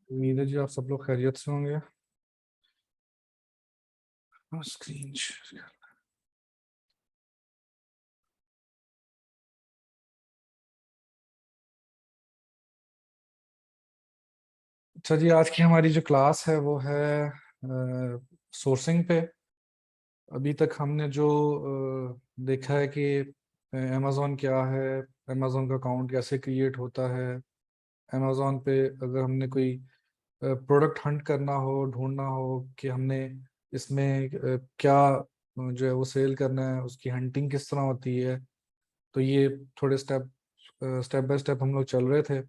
उम्मीद है जी आप सब लोग खैरियत से होंगे। स्क्रीन अच्छा जी, आज की हमारी जो क्लास है वो है सोर्सिंग पे। अभी तक हमने जो देखा है कि अमेज़ॉन क्या है, अमेज़ॉन का अकाउंट कैसे क्रिएट होता है, अमेज़ॉन पे अगर हमने कोई प्रोडक्ट हंट करना हो, ढूंढना हो कि हमने इसमें क्या जो है वो सेल करना है, उसकी हंटिंग किस तरह होती है। तो ये थोड़े स्टेप बाय स्टेप हम लोग चल रहे थे।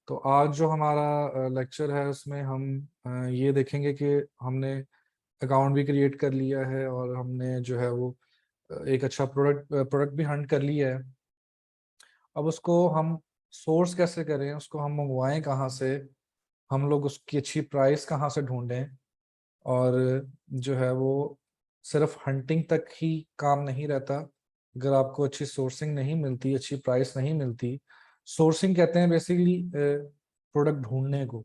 तो आज जो हमारा लेक्चर है उसमें हम ये देखेंगे कि हमने अकाउंट भी क्रिएट कर लिया है और हमने जो है वो एक अच्छा प्रोडक्ट भी हंट कर लिया है। अब उसको हम सोर्स कैसे करें, उसको हम मंगवाएं कहाँ से, हम लोग उसकी अच्छी प्राइस कहाँ से ढूंढें। और जो है वो सिर्फ हंटिंग तक ही काम नहीं रहता। अगर आपको अच्छी सोर्सिंग नहीं मिलती, अच्छी प्राइस नहीं मिलती, सोर्सिंग कहते हैं बेसिकली प्रोडक्ट ढूंढने को।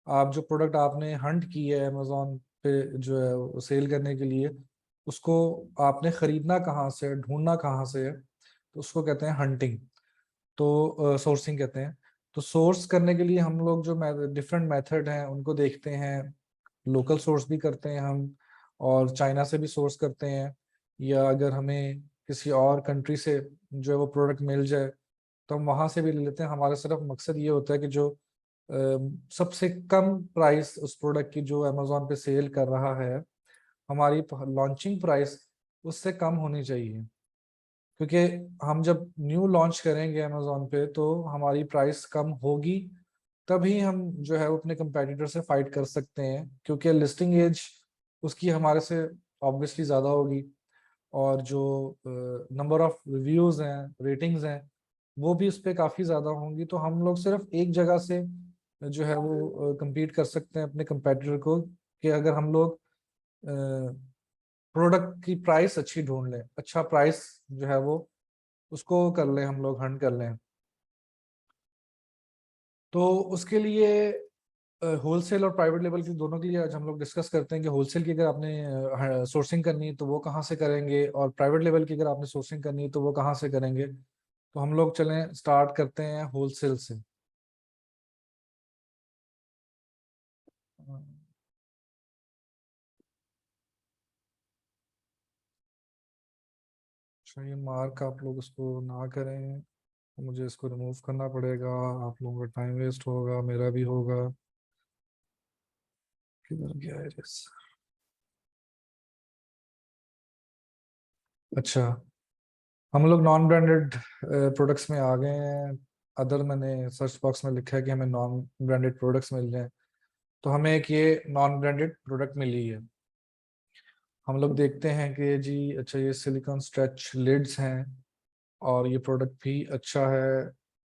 आप जो प्रोडक्ट आपने हंट की है अमेजोन पे जो है सेल करने के लिए, उसको आपने खरीदना कहाँ से, ढूंढना कहाँ से है, तो उसको कहते हैं हंटिंग। तो सोर्सिंग कहते हैं। तो सोर्स करने के लिए हम लोग जो डिफरेंट मेथड हैं उनको देखते हैं। लोकल सोर्स भी करते हैं हम, और चाइना से भी सोर्स करते हैं, या अगर हमें किसी और कंट्री से जो है वो प्रोडक्ट मिल जाए तो हम वहां से भी ले लेते हैं। हमारा सिर्फ मकसद ये होता है कि जो सबसे कम प्राइस उस प्रोडक्ट की जो अमेजोन पे सेल कर रहा है, हमारी लॉन्चिंग प्राइस उससे कम होनी चाहिए। क्योंकि हम जब न्यू लॉन्च करेंगे अमेजोन पे तो हमारी प्राइस कम होगी, तभी हम जो है वो अपने कंपेटिटर से फाइट कर सकते हैं, क्योंकि लिस्टिंग एज उसकी हमारे से ऑब्वियसली ज़्यादा होगी। और जो नंबर ऑफ रिव्यूज़ हैं, रेटिंग्स हैं, वो भी उस पर काफ़ी ज़्यादा होंगी। तो हम लोग सिर्फ एक जगह से जो है वो compete कर सकते हैं अपने कंपेटिटर को, कि अगर हम लोग प्रोडक्ट की प्राइस अच्छी ढूंढ लें, अच्छा प्राइस जो है वो उसको कर लें, हम लोग हंट कर लें। तो उसके लिए होलसेल और प्राइवेट लेवल की दोनों के लिए आज हम लोग डिस्कस करते हैं कि होलसेल की अगर आपने सोर्सिंग करनी है तो वो कहाँ से करेंगे, और प्राइवेट लेवल की अगर आपने सोर्सिंग करनी है तो वो कहाँ से करेंगे। तो हम लोग चलें स्टार्ट करते हैं होलसेल से। अच्छा, ये मार्क आप लोग इसको ना करें, तो मुझे इसको रिमूव करना पड़ेगा। आप लोगों का टाइम वेस्ट होगा, मेरा भी होगा। किधर गया है अच्छा, हम लोग नॉन ब्रांडेड प्रोडक्ट्स में आ गए हैं। अदर मैंने सर्च बॉक्स में लिखा है कि हमें नॉन ब्रांडेड प्रोडक्ट्स मिल जाए। तो हमें एक ये नॉन ब्रांडेड प्रोडक्ट मिली है। हम लोग देखते हैं कि जी अच्छा, ये सिलिकॉन स्ट्रेच लिड्स हैं और ये प्रोडक्ट भी अच्छा है।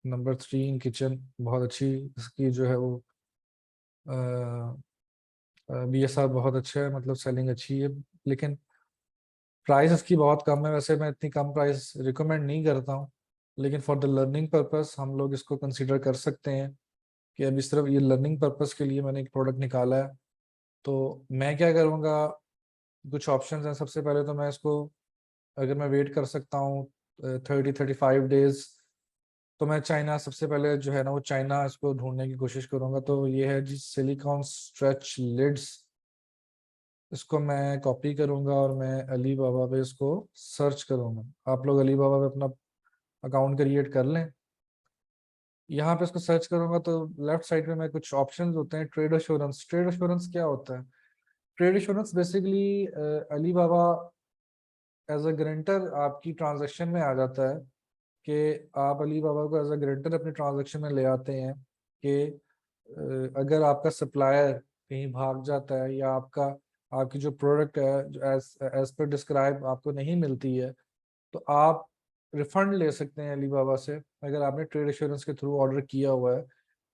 नंबर 3 इन किचन, बहुत अच्छी इसकी जो है वो BSR बहुत अच्छा है, मतलब सेलिंग अच्छी है। लेकिन प्राइस इसकी बहुत कम है। वैसे मैं इतनी कम प्राइस रिकमेंड नहीं करता हूँ, लेकिन फॉर द लर्निंग पर्पस हम लोग इसको कंसीडर कर सकते हैं कि अभी सिर्फ ये लर्निंग पर्पस के लिए मैंने एक प्रोडक्ट निकाला है। तो मैं क्या करूँगा, कुछ ऑप्शंस हैं। सबसे पहले तो मैं इसको, अगर मैं वेट कर सकता हूँ 30-35 डेज, तो मैं चाइना सबसे पहले जो है ना वो चाइना इसको ढूंढने की कोशिश करूंगा। तो ये है जी सिलिकॉन स्ट्रेच लिड्स। इसको मैं कॉपी करूंगा और मैं अली बाबा पे इसको सर्च करूंगा। आप लोग अली बाबा पे अपना अकाउंट क्रिएट कर लें। यहाँ पे इसको सर्च करूंगा तो लेफ्ट साइड में मैं कुछ ऑप्शंस होते हैं। ट्रेड एश्योरेंस, ट्रेड एश्योरेंस क्या होता है? Trade assurance basically Alibaba as a guarantor आपकी ट्रांजैक्शन में आ जाता है, कि आप अली बाबा को एज अ गारंटर अपने ट्रांजैक्शन में ले आते हैं कि अगर आपका सप्लायर कहीं भाग जाता है या आपकी जो प्रोडक्ट है जो एज एज पर डिस्क्राइब आपको नहीं मिलती है, तो आप रिफंड ले सकते हैं अली बाबा से, अगर आपने ट्रेड एश्योरेंस के थ्रू ऑर्डर किया हुआ है।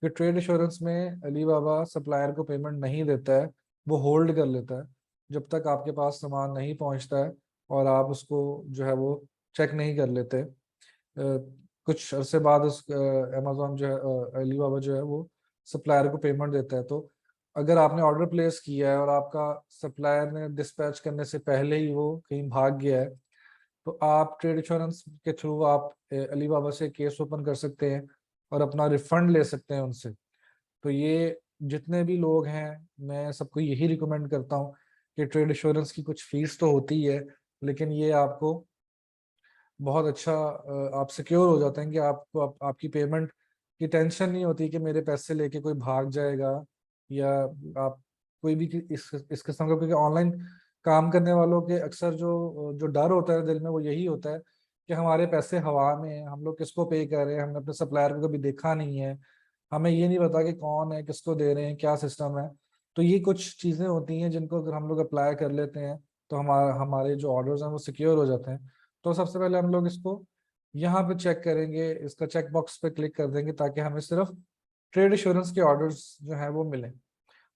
कि ट्रेड एश्योरेंस में अली बाबा सप्लायर को पेमेंट नहीं देता है, वो होल्ड कर लेता है जब तक आपके पास सामान नहीं पहुंचता है और आप उसको जो है वो चेक नहीं कर लेते। कुछ अरसे बाद उस अमेजोन जो है, अली बाबा जो है वो सप्लायर को पेमेंट देता है। तो अगर आपने ऑर्डर प्लेस किया है और आपका सप्लायर ने डिस्पैच करने से पहले ही वो कहीं भाग गया है, तो आप ट्रेड इंश्योरेंस के थ्रू आप अलीबाबा से केस ओपन कर सकते हैं और अपना रिफंड ले सकते हैं उनसे। तो ये जितने भी लोग हैं, मैं सबको यही रिकमेंड करता हूँ कि ट्रेड इंश्योरेंस की कुछ फीस तो होती है, लेकिन ये आपको बहुत अच्छा आप सिक्योर हो जाते हैं कि आपको आपकी पेमेंट की टेंशन नहीं होती कि मेरे पैसे लेके कोई भाग जाएगा, या आप कोई भी इस किस्म का। क्योंकि ऑनलाइन काम करने वालों के अक्सर जो जो डर होता है दिल में, वो यही होता है कि हमारे पैसे हवा में हैं, हम लोग किसको पे कर रहे हैं, हमने अपने सप्लायर को कभी देखा नहीं है, हमें ये नहीं पता कि कौन है, किसको दे रहे हैं, क्या सिस्टम है। तो ये कुछ चीज़ें होती हैं जिनको अगर हम लोग अप्लाई कर लेते हैं तो हमारे हमारे जो ऑर्डर्स हैं वो सिक्योर हो जाते हैं। तो सबसे पहले हम लोग इसको यहाँ पे चेक करेंगे, इसका चेक बॉक्स पे क्लिक कर देंगे ताकि हमें सिर्फ ट्रेड इंश्योरेंस के ऑर्डर्स जो है वो मिलें।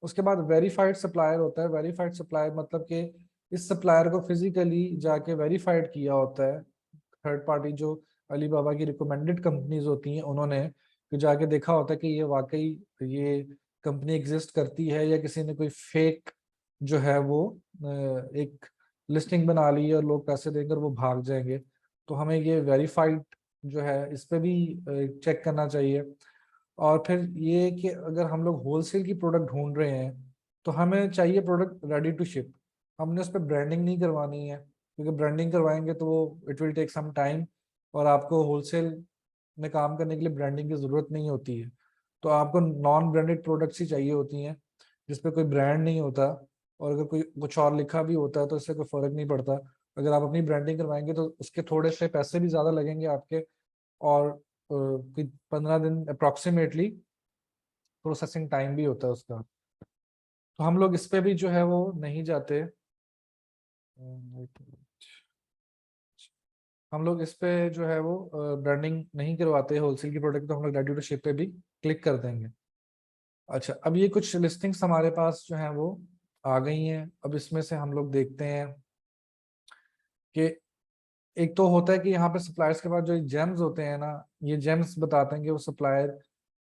उसके बाद वेरीफाइड सप्लायर होता है। वेरीफाइड सप्लायर मतलब कि इस सप्लायर को फिजिकली जाके वेरीफाइड किया होता है, थर्ड पार्टी जो अलीबाबा की रिकमेंडेड कंपनीज होती हैं उन्होंने कि जाके देखा होता है कि ये वाकई ये कंपनी एग्जिस्ट करती है, या किसी ने कोई फेक जो है वो एक लिस्टिंग बना ली है और लोग पैसे देकर वो भाग जाएंगे। तो हमें ये वेरीफाइड जो है इस पे भी चेक करना चाहिए। और फिर ये कि अगर हम लोग होलसेल की प्रोडक्ट ढूंढ रहे हैं तो हमें चाहिए प्रोडक्ट रेडी टू शिप। हमने उस पर ब्रांडिंग नहीं करवानी है, क्योंकि ब्रांडिंग करवाएंगे तो वो it will take some time, और आपको होलसेल में काम करने के लिए ब्रांडिंग की ज़रूरत नहीं होती है। तो आपको नॉन ब्रांडेड प्रोडक्ट्स ही चाहिए होती हैं जिसपे कोई ब्रांड नहीं होता, और अगर कोई कुछ और लिखा भी होता है तो इससे कोई फर्क नहीं पड़ता। अगर आप अपनी ब्रांडिंग करवाएंगे तो उसके थोड़े से पैसे भी ज़्यादा लगेंगे आपके, और कोई 15 दिन अप्रॉक्सीमेटली प्रोसेसिंग टाइम भी होता है उसका। तो हम लोग इस पे भी जो है वो नहीं जाते। हम लोग इस पे जो है वो ब्रांडिंग नहीं करवाते होलसेल की प्रोडक्ट, तो हम लोग रेडी टू शिप पे भी क्लिक कर देंगे। अच्छा, अब ये कुछ लिस्टिंग्स हमारे पास जो है वो आ गई हैं। अब इसमें से हम लोग देखते हैं कि एक तो होता है कि यहाँ पे सप्लायर्स के पास जो जेम्स होते हैं ना, ये जेम्स बताते हैं कि वो सप्लायर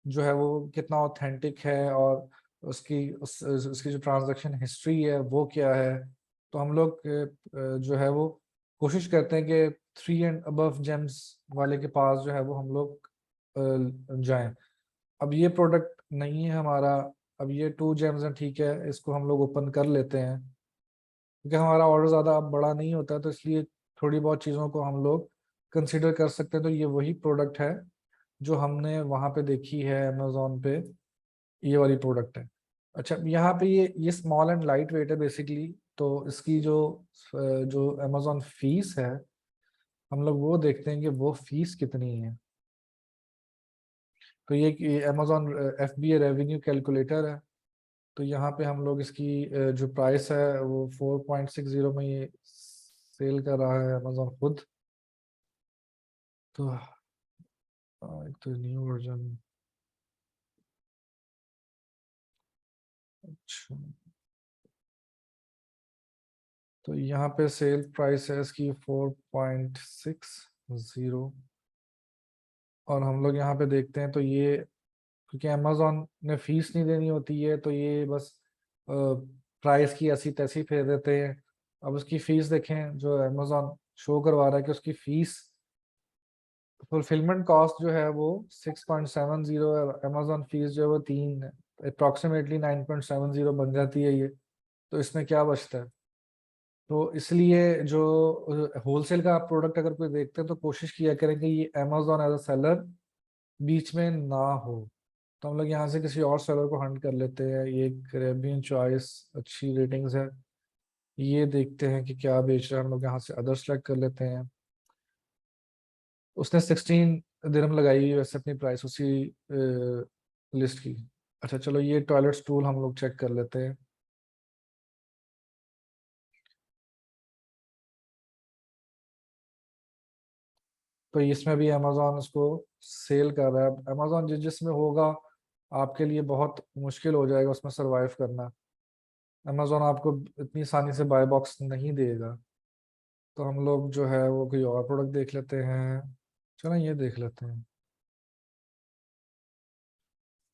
जो है वो कितना ऑथेंटिक है, और उसकी जो ट्रांजैक्शन हिस्ट्री है वो क्या है। तो हम लोग जो है वो कोशिश करते हैं कि 3 and above जेम्स वाले के पास जो है वो हम लोग जाएं। अब ये प्रोडक्ट नहीं है हमारा, अब ये 2 जेम्स हैं, ठीक है, इसको हम लोग ओपन कर लेते हैं क्योंकि हमारा ऑर्डर ज़्यादा अब बड़ा नहीं होता, तो इसलिए थोड़ी बहुत चीज़ों को हम लोग कंसिडर कर सकते हैं। तो ये वही प्रोडक्ट है जो हमने वहाँ पे देखी है अमेजोन पे, ये वाली प्रोडक्ट है। अच्छा, यहाँ पे ये स्मॉल एंड लाइट वेट है बेसिकली। तो इसकी जो अमेजोन फीस है, हम लोग वो देखते हैं कि वो फीस कितनी है। तो ये अमेजोन FBA रेवेन्यू कैलकुलेटर है। तो यहाँ पे हम लोग इसकी जो प्राइस है वो 4.60 में ये सेल कर रहा है अमेजोन खुद। तो एक तो न्यू वर्जन। अच्छा, तो यहाँ पे सेल प्राइस है इसकी 4.60। और हम लोग यहाँ पे देखते हैं तो ये, क्योंकि अमेजोन ने फीस नहीं देनी होती है, तो ये बस प्राइस की ऐसी तैसी फेर देते हैं। अब उसकी फीस देखें, जो अमेजोन शो करवा रहा है कि उसकी फीस फुलफिलमेंट कॉस्ट जो है वो 6.70 है, अमेजोन फीस जो है वो 3 है, अप्रॉक्सीमेटली 9.70 बन जाती है ये। तो इसमें क्या बचता है? तो इसलिए जो होलसेल का आप प्रोडक्ट अगर कोई देखते हैं तो कोशिश किया करें कि ये अमेजोन एज अ सेलर बीच में ना हो। तो हम लोग यहाँ से किसी और सेलर को हंट कर लेते हैं। ये कैरेबियन चॉइस, अच्छी रेटिंग्स है, ये देखते हैं कि क्या बेच रहा है। हम लोग यहाँ से अदर सेलेक्ट कर लेते हैं। उसने 16 दिरहम लगाई हुई है वैसे अपनी प्राइस उसी लिस्ट की। अच्छा चलो, ये टॉयलेट स्टूल हम लोग चेक कर लेते हैं। तो इसमें भी अमेजोन इसको सेल कर रहा है। अमेजोन जिसमें होगा आपके लिए बहुत मुश्किल हो जाएगा उसमें सरवाइव करना। अमेजोन आपको इतनी आसानी से बाय बॉक्स नहीं देगा। तो हम लोग जो है वो कोई और प्रोडक्ट देख लेते हैं। चलो ये देख लेते हैं।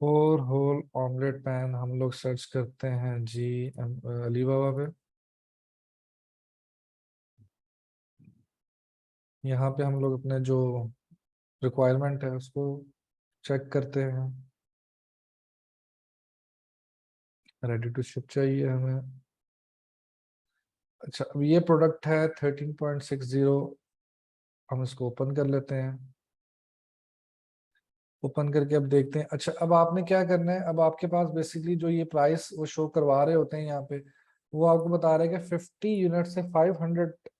4 होल ऑमलेट पैन हम लोग सर्च करते हैं जी अलीबाबा पे। यहाँ पे हम लोग अपने जो रिक्वायरमेंट है उसको चेक करते हैं। रेडी टू शिप चाहिए हमें। अच्छा, अब ये प्रोडक्ट है 13.60। हम इसको ओपन कर लेते हैं। ओपन करके अब देखते हैं। अच्छा, अब आपने क्या करना है, अब आपके पास बेसिकली जो ये प्राइस वो शो करवा रहे होते हैं यहाँ पे, वो आपको बता रहे हैं कि 50 यूनिट से 500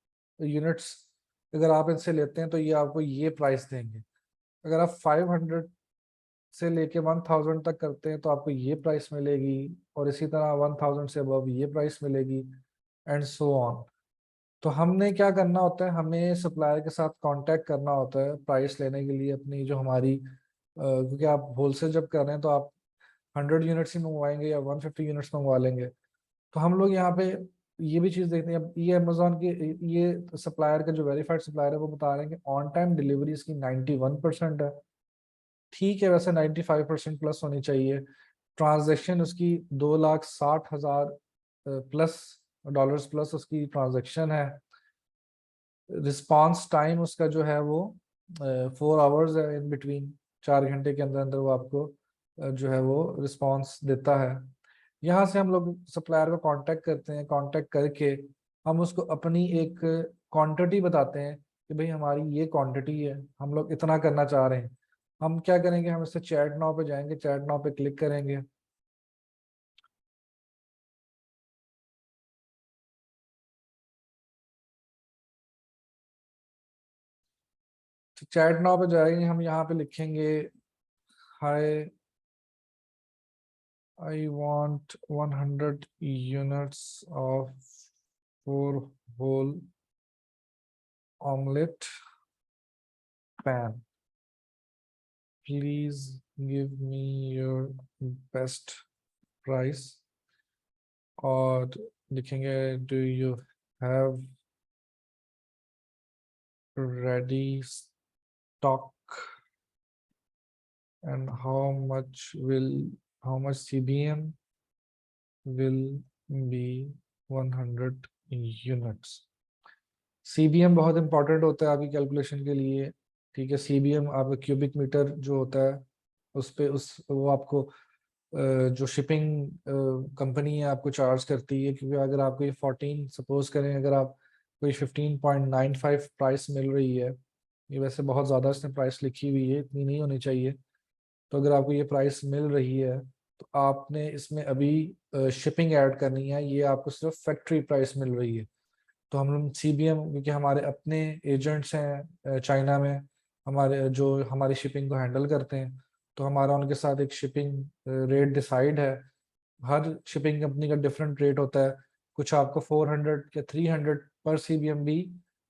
यूनिट्स अगर आप इनसे लेते हैं तो ये आपको ये प्राइस देंगे। अगर आप 500 से लेके 1000 तक करते हैं तो आपको ये प्राइस मिलेगी, और इसी तरह 1000 से अबव ये प्राइस मिलेगी, एंड सो ऑन। तो हमने क्या करना होता है, हमें सप्लायर के साथ कांटेक्ट करना होता है प्राइस लेने के लिए अपनी जो हमारी क्योंकि आप होलसेल जब कर रहे हैं तो आप 100 यूनिट्स ही मंगवाएंगे या 150 यूनिट्स मंगवा लेंगे। तो हम लोग यहाँ पे ये भी चीज़ देखते हैं। अब ये अमेजोन की ये सप्लायर का जो वेरीफाइड सप्लायर है वो बता रहे हैं कि ऑन टाइम डिलीवरी इसकी 91% है। ठीक है, वैसे 95% प्लस होनी चाहिए। ट्रांजैक्शन उसकी 2,60,000 प्लस डॉलर्स प्लस उसकी ट्रांजैक्शन है। रिस्पांस टाइम उसका जो है वो 4 आवर्स है इन बिटवीन। 4 घंटे के अंदर अंदर वो आपको जो है वो रिस्पांस देता है। यहाँ से हम लोग सप्लायर को कांटेक्ट करते हैं। कांटेक्ट करके हम उसको अपनी एक क्वांटिटी बताते हैं कि भाई हमारी ये क्वांटिटी है, हम लोग इतना करना चाह रहे हैं। हम क्या करेंगे, हम इससे चैट नाउ पे जाएंगे, चैट नाउ पे क्लिक करेंगे। तो चैट नाउ पे जाएंगे, हम यहाँ पे लिखेंगे हाय, I want 100 units of 4 whole omelette pan. Please give me your best price. और लिखेंगे do you have ready stock, and how much CBM will be 100 units. CBM बहुत इंपॉर्टेंट होता है आपकी कैलकुलेशन के लिए। ठीक है, सीबीएम आपका क्यूबिक मीटर जो होता है उस पे उस वो आपको जो शिपिंग कंपनी है आपको चार्ज करती है। क्योंकि अगर आपको ये 14 सपोज करें, अगर आप कोई 15.95 प्राइस मिल रही है, ये वैसे बहुत ज़्यादा इसने प्राइस लिखी हुई है, इतनी नहीं होनी चाहिए। तो अगर आपको ये प्राइस मिल रही है तो आपने इसमें अभी शिपिंग ऐड करनी है। ये आपको सिर्फ फैक्ट्री प्राइस मिल रही है। तो हम लोग सीबीएम, क्योंकि हमारे अपने एजेंट्स हैं चाइना में, हमारे जो हमारी शिपिंग को हैंडल करते हैं, तो हमारा उनके साथ एक शिपिंग रेट डिसाइड है। हर शिपिंग कंपनी का डिफरेंट रेट होता है। कुछ आपको 400 या 300 पर सीबीएम भी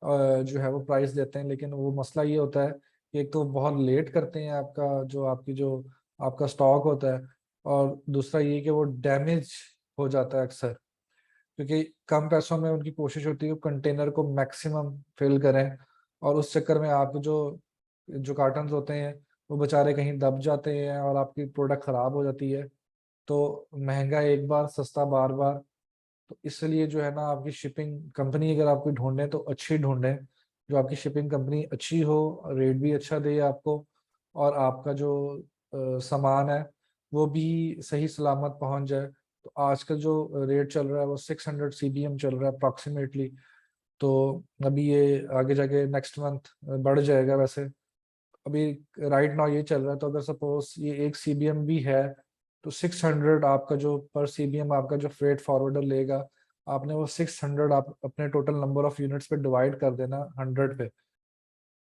जो है वो प्राइस देते हैं। लेकिन वो मसला ये होता है कि एक तो बहुत लेट करते हैं आपका जो आपका स्टॉक होता है, और दूसरा ये कि वो डैमेज हो जाता है अक्सर। क्योंकि कम पैसों में उनकी कोशिश होती है कंटेनर को मैक्सिमम फिल करें, और उस चक्कर में आप जो जो कार्टन होते हैं वो बेचारे कहीं दब जाते हैं और आपकी प्रोडक्ट खराब हो जाती है। तो महंगा एक बार, सस्ता बार बार। तो इसलिए जो है ना, आपकी शिपिंग कंपनी अगर आपकी ढूंढें तो अच्छी ढूंढें, जो आपकी शिपिंग कंपनी अच्छी हो, रेट भी अच्छा दे आपको, और आपका जो सामान है वो भी सही सलामत पहुंच जाए। तो आजकल जो रेट चल रहा है वो 600 सीबीएम चल रहा है अप्रॉक्सीमेटली। तो अभी ये आगे जाके नेक्स्ट मंथ बढ़ जाएगा वैसे। अभी राइट नाउ ये चल रहा है। तो अगर सपोज ये एक सीबीएम भी है तो 600 आपका जो पर सीबीएम आपका जो फ्रेट फॉरवर्डर लेगा, आपने वो 600 आप अपने टोटल नंबर ऑफ यूनिट्स पे डिवाइड कर देना 100 पे।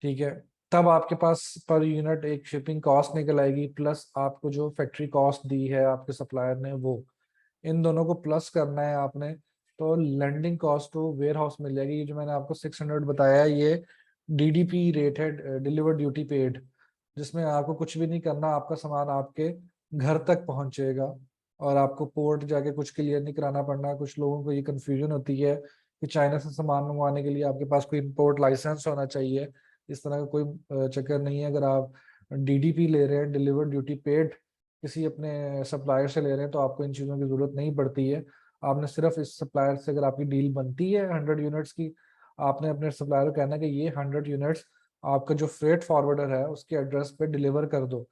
ठीक है, तब आपके पास पर यूनिट एक शिपिंग कॉस्ट निकल आएगी, प्लस आपको जो फैक्ट्री कॉस्ट दी है आपके सप्लायर ने वो, इन दोनों को प्लस करना है आपने। तो लैंडिंग कॉस्ट तो वेयर हाउस मिल जाएगी। ये जो मैंने आपको 600 बताया है, ये डीडीपी रेट है, डिलीवर ड्यूटी पेड, जिसमें आपको कुछ भी नहीं करना, आपका सामान आपके घर तक पहुंचेगा, और आपको पोर्ट जाके कुछ क्लियर नहीं कराना पड़ना। कुछ लोगों को ये कंफ्यूजन होती है कि चाइना से सामान मंगवाने के लिए आपके पास कोई इंपोर्ट लाइसेंस होना चाहिए। इस तरह का कोई चक्कर नहीं है। अगर आप डीडीपी ले रहे हैं, डिलीवर ड्यूटी पेड, किसी अपने सप्लायर से ले रहे हैं तो आपको इन चीज़ों की ज़रूरत नहीं पड़ती है। आपने सिर्फ इस सप्लायर से, अगर आपकी डील बनती है 100 यूनिट्स की, आपने अपने सप्लायर को कहना है कि ये 100 यूनिट्स आपका जो फ्रेट फॉरवर्डर है उसके एड्रेस पे डिलीवर कर दो।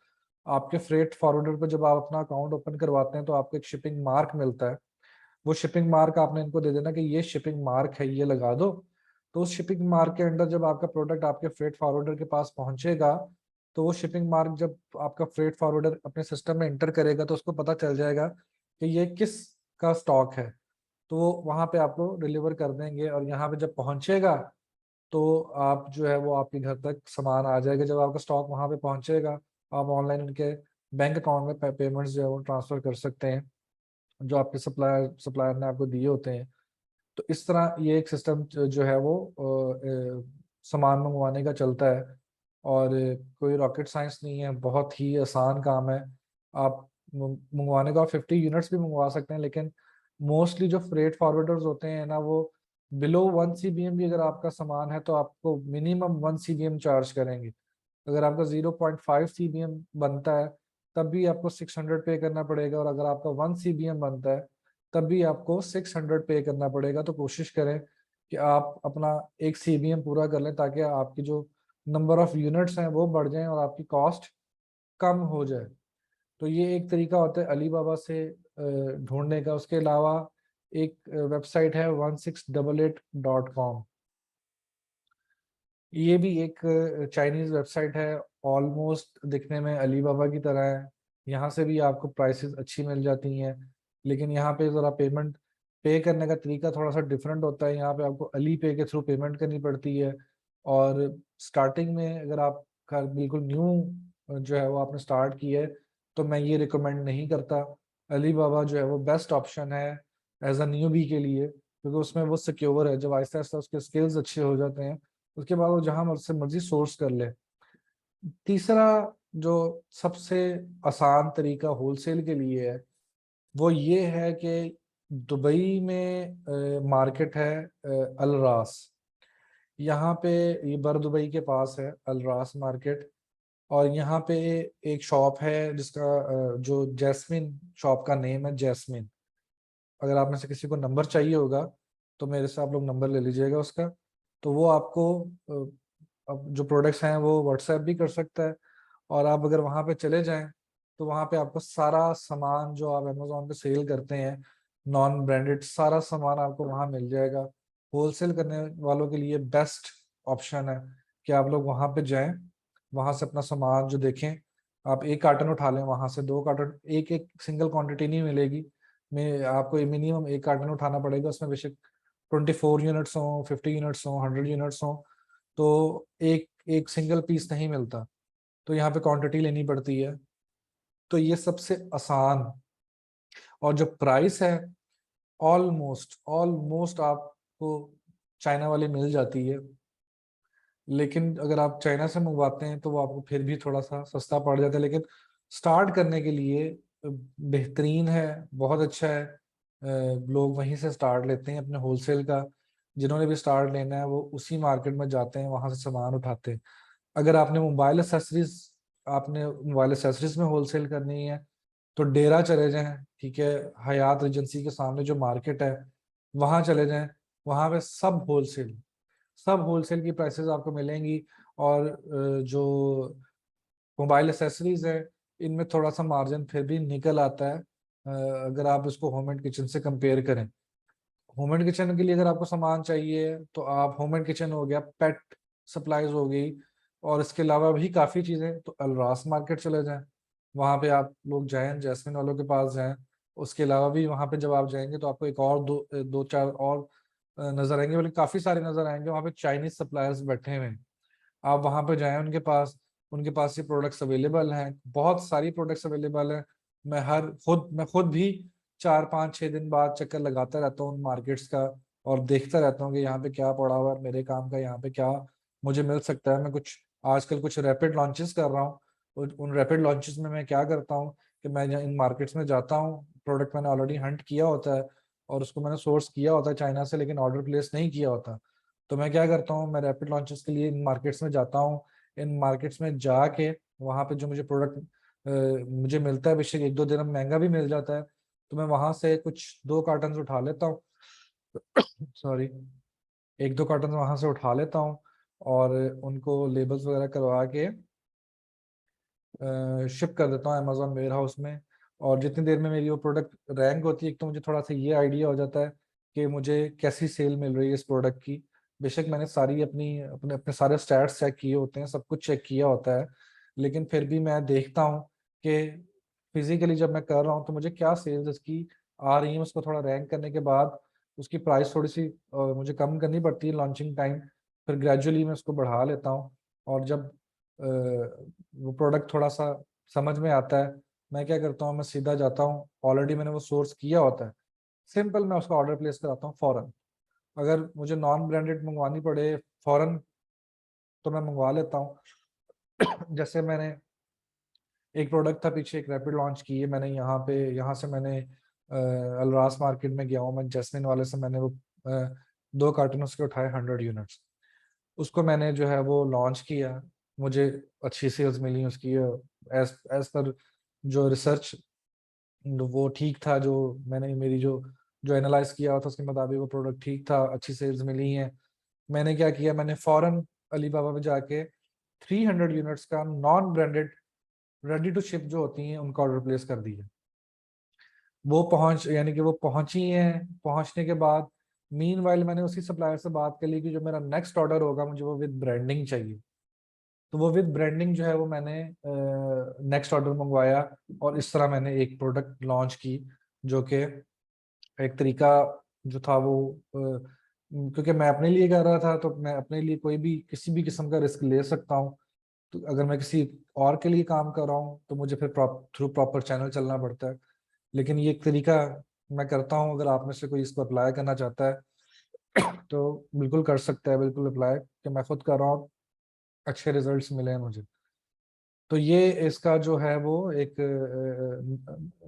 आपके फ्रेट फॉरवर्डर पे जब आप अपना अकाउंट ओपन करवाते हैं तो आपको एक शिपिंग मार्क मिलता है। वो शिपिंग मार्क आपने इनको दे देना कि ये शिपिंग मार्क है, ये लगा दो। तो उस शिपिंग मार्क के अंडर जब आपका प्रोडक्ट आपके फ्रेट फॉरवर्डर के पास पहुंचेगा, तो वो शिपिंग मार्क जब आपका फ्रेट फॉरवर्डर अपने सिस्टम में एंटर करेगा तो उसको पता चल जाएगा कि ये किस का स्टॉक है। तो वो वहां पे आपको डिलीवर कर देंगे, और यहाँ पे जब पहुंचेगा तो आप जो है वो आपके घर तक सामान आ जाएगा। जब आपका स्टॉक वहां पे पहुंचेगा, आप ऑनलाइन उनके बैंक अकाउंट में पेमेंट्स जो है वो ट्रांसफर कर सकते हैं, जो आपके सप्लायर ने आपको दिए होते हैं। तो इस तरह ये एक सिस्टम जो है वो सामान मंगवाने का चलता है। और कोई रॉकेट साइंस नहीं है, बहुत ही आसान काम है। आप मंगवाने का 50 यूनिट्स भी मंगवा सकते हैं, लेकिन मोस्टली जो फ्रेट फॉरवर्डर्स होते हैं ना, वो बिलो 1 CBM भी अगर आपका सामान है तो आपको मिनिमम 1 CBM चार्ज करेंगे। अगर आपका 0.5 CBM बनता है तब भी आपको 600 पे करना पड़ेगा, और अगर आपका 1 CBM बनता है तब भी आपको 600 पे करना पड़ेगा। तो कोशिश करें कि आप अपना 1 CBM पूरा कर लें, ताकि आपकी जो नंबर ऑफ यूनिट्स हैं वो बढ़ जाएं और आपकी कॉस्ट कम हो जाए। तो ये एक तरीका होता है अलीबाबा से ढूंढने का। उसके अलावा एक वेबसाइट है 1688.com। ये भी एक चाइनीज वेबसाइट है, ऑलमोस्ट दिखने में अलीबाबा की तरह है। यहाँ से भी आपको प्राइसेस अच्छी मिल जाती हैं, लेकिन यहाँ पे ज़रा पेमेंट पे करने का तरीका थोड़ा सा डिफरेंट होता है। यहाँ पे आपको अली पे के थ्रू पेमेंट करनी पड़ती है, और स्टार्टिंग में अगर आप बिल्कुल न्यू जो है वो आपने स्टार्ट की है तो मैं ये रिकमेंड नहीं करता। अलीबाबा जो है वो बेस्ट ऑप्शन है एज अ न्यू बी के लिए, क्योंकि उसमें वो सिक्योर है। जब आहिस्ता आहिस्ता उसके स्किल्स अच्छे हो जाते हैं उसके बाद वो जहां से मर्जी सोर्स कर ले। तीसरा जो सबसे आसान तरीका होलसेल के लिए है वो ये है कि दुबई में मार्केट है अलरास। यहाँ पे, ये बर दुबई के पास है अलरास मार्केट। और यहाँ पे एक शॉप है जिसका जो जैस्मिन शॉप का नेम है, जैस्मिन। अगर आप में से किसी को नंबर चाहिए होगा तो मेरे से आप लोग नंबर ले लीजिएगा उसका। तो वो आपको अब जो प्रोडक्ट्स हैं वो व्हाट्सएप भी कर सकता है। और आप अगर वहाँ पे चले जाएं तो वहाँ पे आपको सारा सामान जो आप अमेजोन पे सेल करते हैं, नॉन ब्रांडेड सारा सामान आपको वहाँ मिल जाएगा। होलसेल करने वालों के लिए बेस्ट ऑप्शन है कि आप लोग वहाँ पे जाएं, वहाँ से अपना सामान जो देखें, आप एक कार्टन उठा लें, वहाँ से 2 कार्टन, एक एक सिंगल क्वांटिटी नहीं मिलेगी। में आपको मिनिमम एक कार्टन उठाना पड़ेगा, उसमें बेशक 24 यूनिट्स हो, 50 यूनिट्स हो, 100 यूनिट्स हो। तो एक एक सिंगल पीस नहीं मिलता, तो यहाँ पे क्वांटिटी लेनी पड़ती है। तो ये सबसे आसान। और जो प्राइस है, ऑलमोस्ट ऑलमोस्ट आपको चाइना वाली मिल जाती है, लेकिन अगर आप चाइना से मंगवाते हैं तो वो आपको फिर भी थोड़ा सा सस्ता पड़ जाता है। लेकिन स्टार्ट करने के लिए बेहतरीन है, बहुत अच्छा है। लोग वहीं से स्टार्ट लेते हैं अपने होलसेल का। जिन्होंने भी स्टार्ट लेना है वो उसी मार्केट में जाते हैं, वहां से सामान उठाते हैं। अगर आपने मोबाइल एसेसरीज में होलसेल करनी है तो डेरा चले जाएं, ठीक है, हयात एजेंसी के सामने जो मार्केट है वहां चले जाएं। वहां पे सब होलसेल की प्राइसेस आपको मिलेंगी। और जो मोबाइल एसेसरीज है इनमें थोड़ा सा मार्जिन फिर भी निकल आता है, अगर आप इसको होम एंड किचन से कंपेयर करें। होम एंड किचन के लिए अगर आपको सामान चाहिए तो आप होम एंड किचन हो गया, पेट सप्लाईज हो गई, और इसके अलावा भी काफ़ी चीज़ें, तो अलरास मार्केट चले जाएं, वहाँ पे आप लोग जाएं, जैस्मिन वालों के पास जाएं। उसके अलावा भी वहाँ पे जब आप जाएंगे तो आपको एक और दो चार और नजर आएंगे, बल्कि काफ़ी सारे नजर आएंगे। वहाँ पे चाइनीज सप्लायर्स बैठे हुए हैं, आप वहां पे जाएं उनके पास ये प्रोडक्ट्स अवेलेबल हैं, बहुत सारी प्रोडक्ट्स अवेलेबल हैं। मैं खुद भी 4 5 6 दिन बाद चक्कर लगाता रहता हूँ उन मार्केट्स का, और देखता रहता हूँ कि यहाँ पे क्या पड़ा हुआ है मेरे काम का, यहाँ पे क्या मुझे मिल सकता है। मैं कुछ आजकल कुछ रैपिड लॉन्चेस कर रहा हूँ। उन रैपिड लॉन्चेस में मैं क्या करता हूँ कि मैं इन मार्केट्स में जाता हूँ, प्रोडक्ट मैंने ऑलरेडी हंट किया होता है और उसको मैंने सोर्स किया होता है चाइना से, लेकिन ऑर्डर प्लेस नहीं किया होता। तो मैं क्या करता हूँ, मैं रैपिड लॉन्चेस के लिए इन मार्केट्स में जाता हूँ। इन मार्केट्स में जाके वहाँ पे जो मुझे प्रोडक्ट मुझे मिलता है बेशक, एक दो दिन में महंगा भी मिल जाता है, तो मैं वहां से कुछ 2 कार्टन उठा लेता हूँ। सॉरी, 1-2 कार्टन वहां से उठा लेता हूँ और उनको लेबल्स वगैरह करवा के शिप कर देता हूँ अमेजोन वेयर हाउस में। और जितनी देर में मेरी वो प्रोडक्ट रैंक होती है, एक तो मुझे थोड़ा सा ये आइडिया हो जाता है कि मुझे कैसी सेल मिल रही है इस प्रोडक्ट की। बेशक मैंने सारी अपनी अपने अपने सारे स्टैट्स चेक किए होते हैं, सब कुछ चेक किया होता है, लेकिन फिर भी मैं देखता हूँ कि फिजिकली जब मैं कर रहा हूँ तो मुझे क्या सेल्स इसकी आ रही है। उसको थोड़ा रैंक करने के बाद उसकी प्राइस थोड़ी सी मुझे कम करनी पड़ती है लॉन्चिंग टाइम, फिर ग्रेजुअली मैं उसको बढ़ा लेता हूँ। और जब वो प्रोडक्ट थोड़ा सा समझ में आता है, मैं क्या करता हूँ, मैं सीधा जाता हूँ, ऑलरेडी मैंने वो सोर्स किया होता है, सिंपल मैं उसका ऑर्डर प्लेस कराता हूँ फौरन। अगर मुझे नॉन ब्रांडेड मंगवानी पड़े फौरन, तो मैं मंगवा लेता हूँ। जैसे मैंने एक प्रोडक्ट था पीछे, एक रैपिड लॉन्च की है मैंने यहाँ से मैंने अलरास मार्केट में गया हूँ, मैं जैस्मिन वाले से मैंने वो 2 कार्टन उसके उठाए 100 यूनिट्स। उसको मैंने जो है वो लॉन्च किया, मुझे अच्छी सेल्स मिली उसकी। एज एज पर जो रिसर्च वो ठीक था, जो मैंने मेरी जो एनालाइज किया था उसके मुताबिक वो प्रोडक्ट ठीक था, अच्छी सेल्स मिली हैं। मैंने क्या किया, मैंने फॉरन अलीबाबा में जाके 300 यूनिट्स का non branded ready to ship जो होती हैं उनका ऑर्डर प्लेस कर दिया। वो पहुंच यानी कि वो पहुंची हैं, पहुंचने के बाद मीन वाइल मैंने उसी सप्लायर से बात कर ली कि जो मेरा नेक्स्ट ऑर्डर होगा मुझे वो विद ब्रांडिंग चाहिए। तो वो विद ब्रांडिंग जो है वो मैंने नेक्स्ट ऑर्डर मंगवाया, और इस तरह मैंने एक प्रोडक्ट लॉन्च की, जो कि एक तरीका जो था वो क्योंकि मैं अपने लिए कर रहा था, तो मैं अपने लिए कोई भी किसी भी किस्म का रिस्क ले सकता हूँ। तो अगर मैं किसी और के लिए काम कर रहा हूँ तो मुझे फिर थ्रू प्रॉपर चैनल चलना पड़ता है। लेकिन ये एक तरीका मैं करता हूँ, अगर आप में से कोई इसको अप्लाई करना चाहता है तो बिल्कुल कर सकता है, बिल्कुल अप्लाई, कि मैं खुद कर रहा हूँ, अच्छे रिजल्ट्स मिले हैं मुझे। तो ये इसका जो है वो एक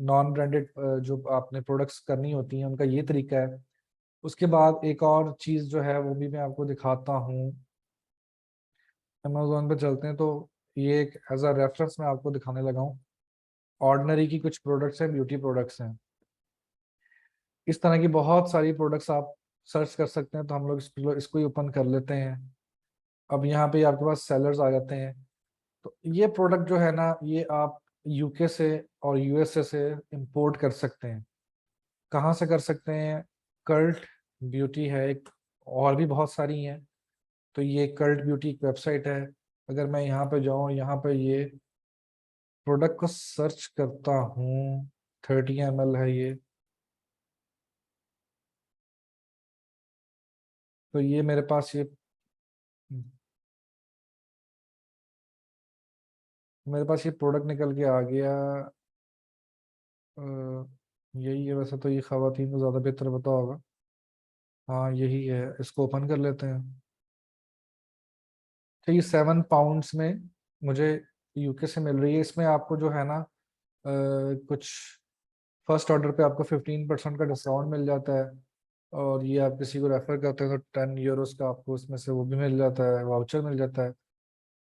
नॉन ब्रांडेड जो आपने प्रोडक्ट्स करनी होती हैं उनका ये तरीका है। उसके बाद एक और चीज़ जो है वो भी मैं आपको दिखाता हूँ। अमेजोन पे चलते हैं, तो ये एक एज अ रेफरेंस मैं आपको दिखाने लगा हूँ। ऑर्डिनरी की कुछ प्रोडक्ट्स हैं, ब्यूटी प्रोडक्ट्स हैं, इस तरह की बहुत सारी प्रोडक्ट्स आप सर्च कर सकते हैं। तो हम लोग इसको ही ओपन कर लेते हैं। अब यहाँ पे आपके पास सेलर्स आ जाते हैं। तो ये प्रोडक्ट जो है ना, ये आप यूके से और यूएसए से इंपोर्ट कर सकते हैं। कहाँ से कर सकते हैं? कर्ट ब्यूटी है एक, और भी बहुत सारी हैं। तो ये कर्ट ब्यूटी एक वेबसाइट है। अगर मैं यहाँ पे जाऊँ, यहाँ पे ये प्रोडक्ट को सर्च करता हूँ, 30 ml है ये। तो ये मेरे पास ये मेरे पास ये प्रोडक्ट निकल के आ गया। अ, यही है, वैसे तो ये खवातीन को ज़्यादा बेहतर पता होगा। हाँ यही है, इसको ओपन कर लेते हैं। तो ये 7 पाउंड्स में मुझे यूके से मिल रही है। इसमें आपको जो है ना कुछ फर्स्ट ऑर्डर पे आपको 15% का डिस्काउंट मिल जाता है। और ये आप किसी को रेफर करते हैं तो 10 यूरोस का आपको इसमें से वो भी मिल जाता है, वाउचर मिल जाता है।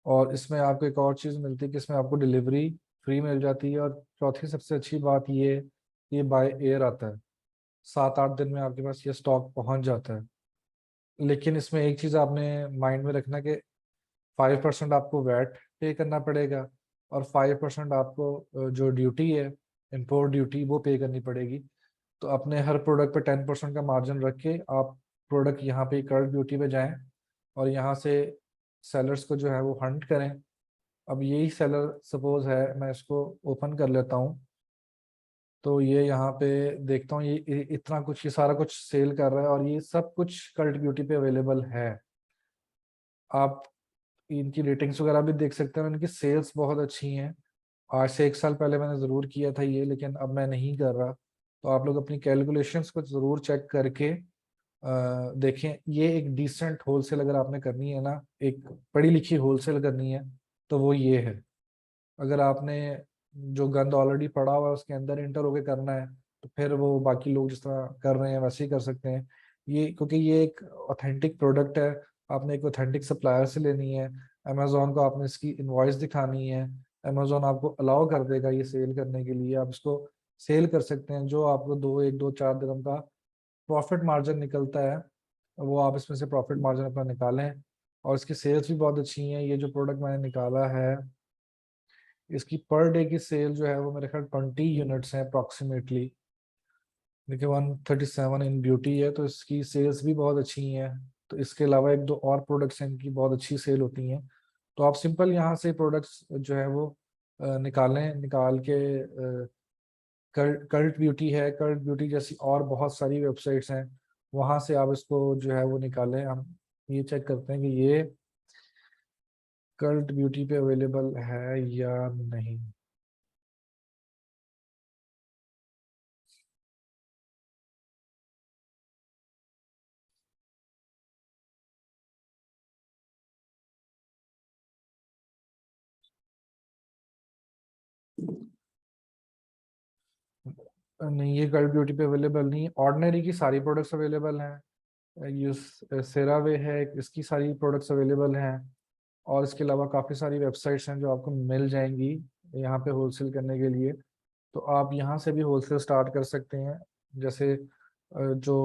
और इसमें आपको एक और चीज़ मिलती है कि इसमें आपको डिलीवरी फ्री मिल जाती है। और चौथी सबसे अच्छी बात ये बाय एयर आता है, 7-8 दिन में आपके पास ये स्टॉक पहुंच जाता है। लेकिन इसमें एक चीज़ आपने माइंड में रखना कि 5% आपको वैट पे करना पड़ेगा, और 5% आपको जो ड्यूटी है, इम्पोर्ट ड्यूटी, वो पे करनी पड़ेगी। तो अपने हर प्रोडक्ट पे 10% का मार्जिन रख के आप प्रोडक्ट यहाँ पे कर्व ड्यूटी पे जाएं, और यहाँ से सेलर्स को जो है वो हंट करें। अब यही सेलर सपोज है, मैं इसको ओपन कर लेता हूँ। तो ये यहाँ पे देखता हूँ, ये इतना कुछ, ये सारा कुछ सेल कर रहा है, और ये सब कुछ कर्ट ब्यूटी पे अवेलेबल है। आप इनकी रेटिंग्स वगैरह भी देख सकते हैं, इनकी सेल्स बहुत अच्छी हैं। आज से 1 साल पहले मैंने ज़रूर किया था ये, लेकिन अब मैं नहीं कर रहा। तो आप लोग अपनी कैलकुलेशंस को ज़रूर चेक करके देखें। ये एक डिसेंट होलसेल अगर आपने करनी है ना, एक पढ़ी लिखी होलसेल करनी है, तो वो ये है। अगर आपने जो गंद ऑलरेडी पड़ा हुआ है उसके अंदर इंटर होके करना है, तो फिर वो बाकी लोग जिस तरह कर रहे हैं वैसे ही कर सकते हैं। ये क्योंकि ये एक ऑथेंटिक प्रोडक्ट है, आपने एक ऑथेंटिक सप्लायर से लेनी है। अमेजोन को आपने इसकी इनवॉइस दिखानी है, अमेजोन आपको अलाउ कर देगा ये सेल करने के लिए, आप इसको सेल कर सकते हैं। जो आपको 1, 2, 4 दिरहम का प्रॉफिट मार्जिन निकलता है, वो आप इसमें से प्रॉफिट मार्जिन अपना निकालें। और इसकी सेल्स भी बहुत अच्छी हैं। ये जो प्रोडक्ट मैंने निकाला है, इसकी पर डे की सेल जो है वो मेरे ख्याल 20 यूनिट्स हैं अप्रॉक्सीमेटली। देखिए 137 इन ब्यूटी है, तो इसकी सेल्स भी बहुत अच्छी हैं। तो इसके अलावा एक दो और प्रोडक्ट्स हैं, इनकी बहुत अच्छी सेल होती हैं। तो आप सिंपल यहाँ से प्रोडक्ट्स जो है वो निकालें, निकाल के कल्ट ब्यूटी है, कल्ट ब्यूटी जैसी और बहुत सारी वेबसाइट्स हैं, वहां से आप इसको जो है वो निकालें। हम ये चेक करते हैं कि ये कल्ट ब्यूटी पे अवेलेबल है या नहीं। नहीं, ये कल्ट ब्यूटी पे अवेलेबल नहीं। ऑर्डिनरी की सारी प्रोडक्ट्स अवेलेबल हैं। ये सेरावे है, इसकी सारी प्रोडक्ट्स अवेलेबल हैं। और इसके अलावा काफ़ी सारी वेबसाइट्स हैं जो आपको मिल जाएंगी यहाँ पे होलसेल करने के लिए। तो आप यहाँ से भी होलसेल स्टार्ट कर सकते हैं। जैसे जो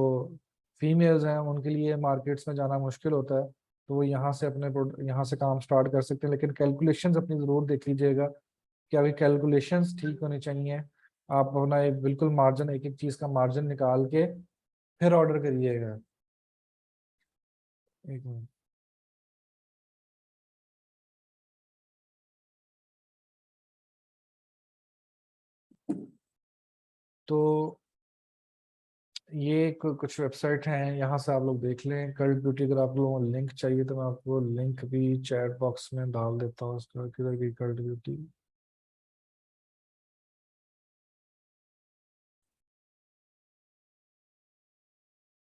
फीमेल्स हैं उनके लिए मार्केट्स में जाना मुश्किल होता है, तो वो यहाँ से काम स्टार्ट कर सकते हैं। लेकिन कैलकुलेशंस अपनी ज़रूर देख लीजिएगा कि आपकी कैलकुलेशंस ठीक होनी चाहिए। आप अपना एक बिल्कुल मार्जिन, एक एक चीज़ का मार्जिन निकाल के फिर ऑर्डर करिएगा। एक मिनट। तो ये कुछ वेबसाइट हैं, यहाँ से आप लोग देख लें कल्ट ब्यूटी। अगर आप लोगों को लिंक चाहिए तो मैं आपको लिंक भी चैट बॉक्स में डाल देता हूँ उसका, किधर की कल्ट ब्यूटी।